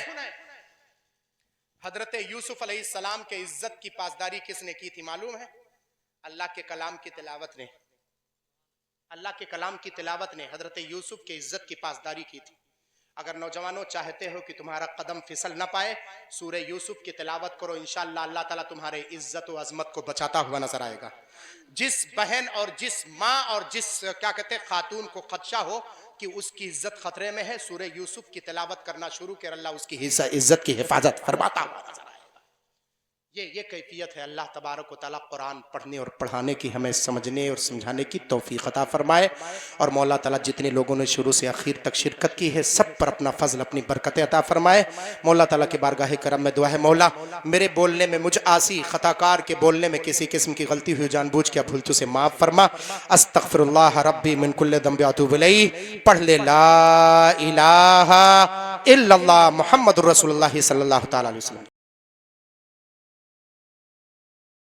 हजरत यूसुफ अलैहिस्सलाम के इज्जत की पासदारी किसने की थी मालूम है? अल्लाह के कलाम की तिलावत ने, अल्लाह के कलाम की तिलावत ने हजरत यूसुफ के इज्जत की पासदारी की थी। अगर नौजवानों चाहते हो कि तुम्हारा कदम फिसल ना पाए, सूरह यूसुफ की तिलावत करो, इंशाअल्लाह अल्लाह ताला तुम्हारे इज्जत और अजमत को बचाता हुआ नजर आएगा। जिस बहन और जिस माँ और जिस क्या कहते खातून को खदशा हो कि उसकी इज्जत खतरे में है, सूरह यूसुफ की तिलावत करना शुरू कर, अल्लाह उसकी इज्जत की हिफाजत फरमाता हुआ नजर आएगा। ये कैफियत है। अल्लाह तबारक व तआला कुरान पढ़ने और पढ़ाने की हमें समझने और समझाने की तौफीक अता फरमाए, और मौला ताला जितने लोगों ने शुरू से आखिर तक शिरकत की है सब पर अपना फजल, अपनी बरकतें अता फरमाए। मौला ताला के बारगाह करम में दुआ है, मौला मेरे बोलने में, मुझ आसी खताकार के बोलने में किसी किस्म की गलती हुई जानबूझ के भूल से माफ़ फरमा। अस्तगफिरुल्लाह रब्बी मिन कुल्लि दम्बि अतूबु इलैहि। पढ़ ले ला इलाहा इल्लल्लाह मुहम्मदुर रसूलुल्लाह सल्लल्लाहु तआला अलैहि वसल्लम।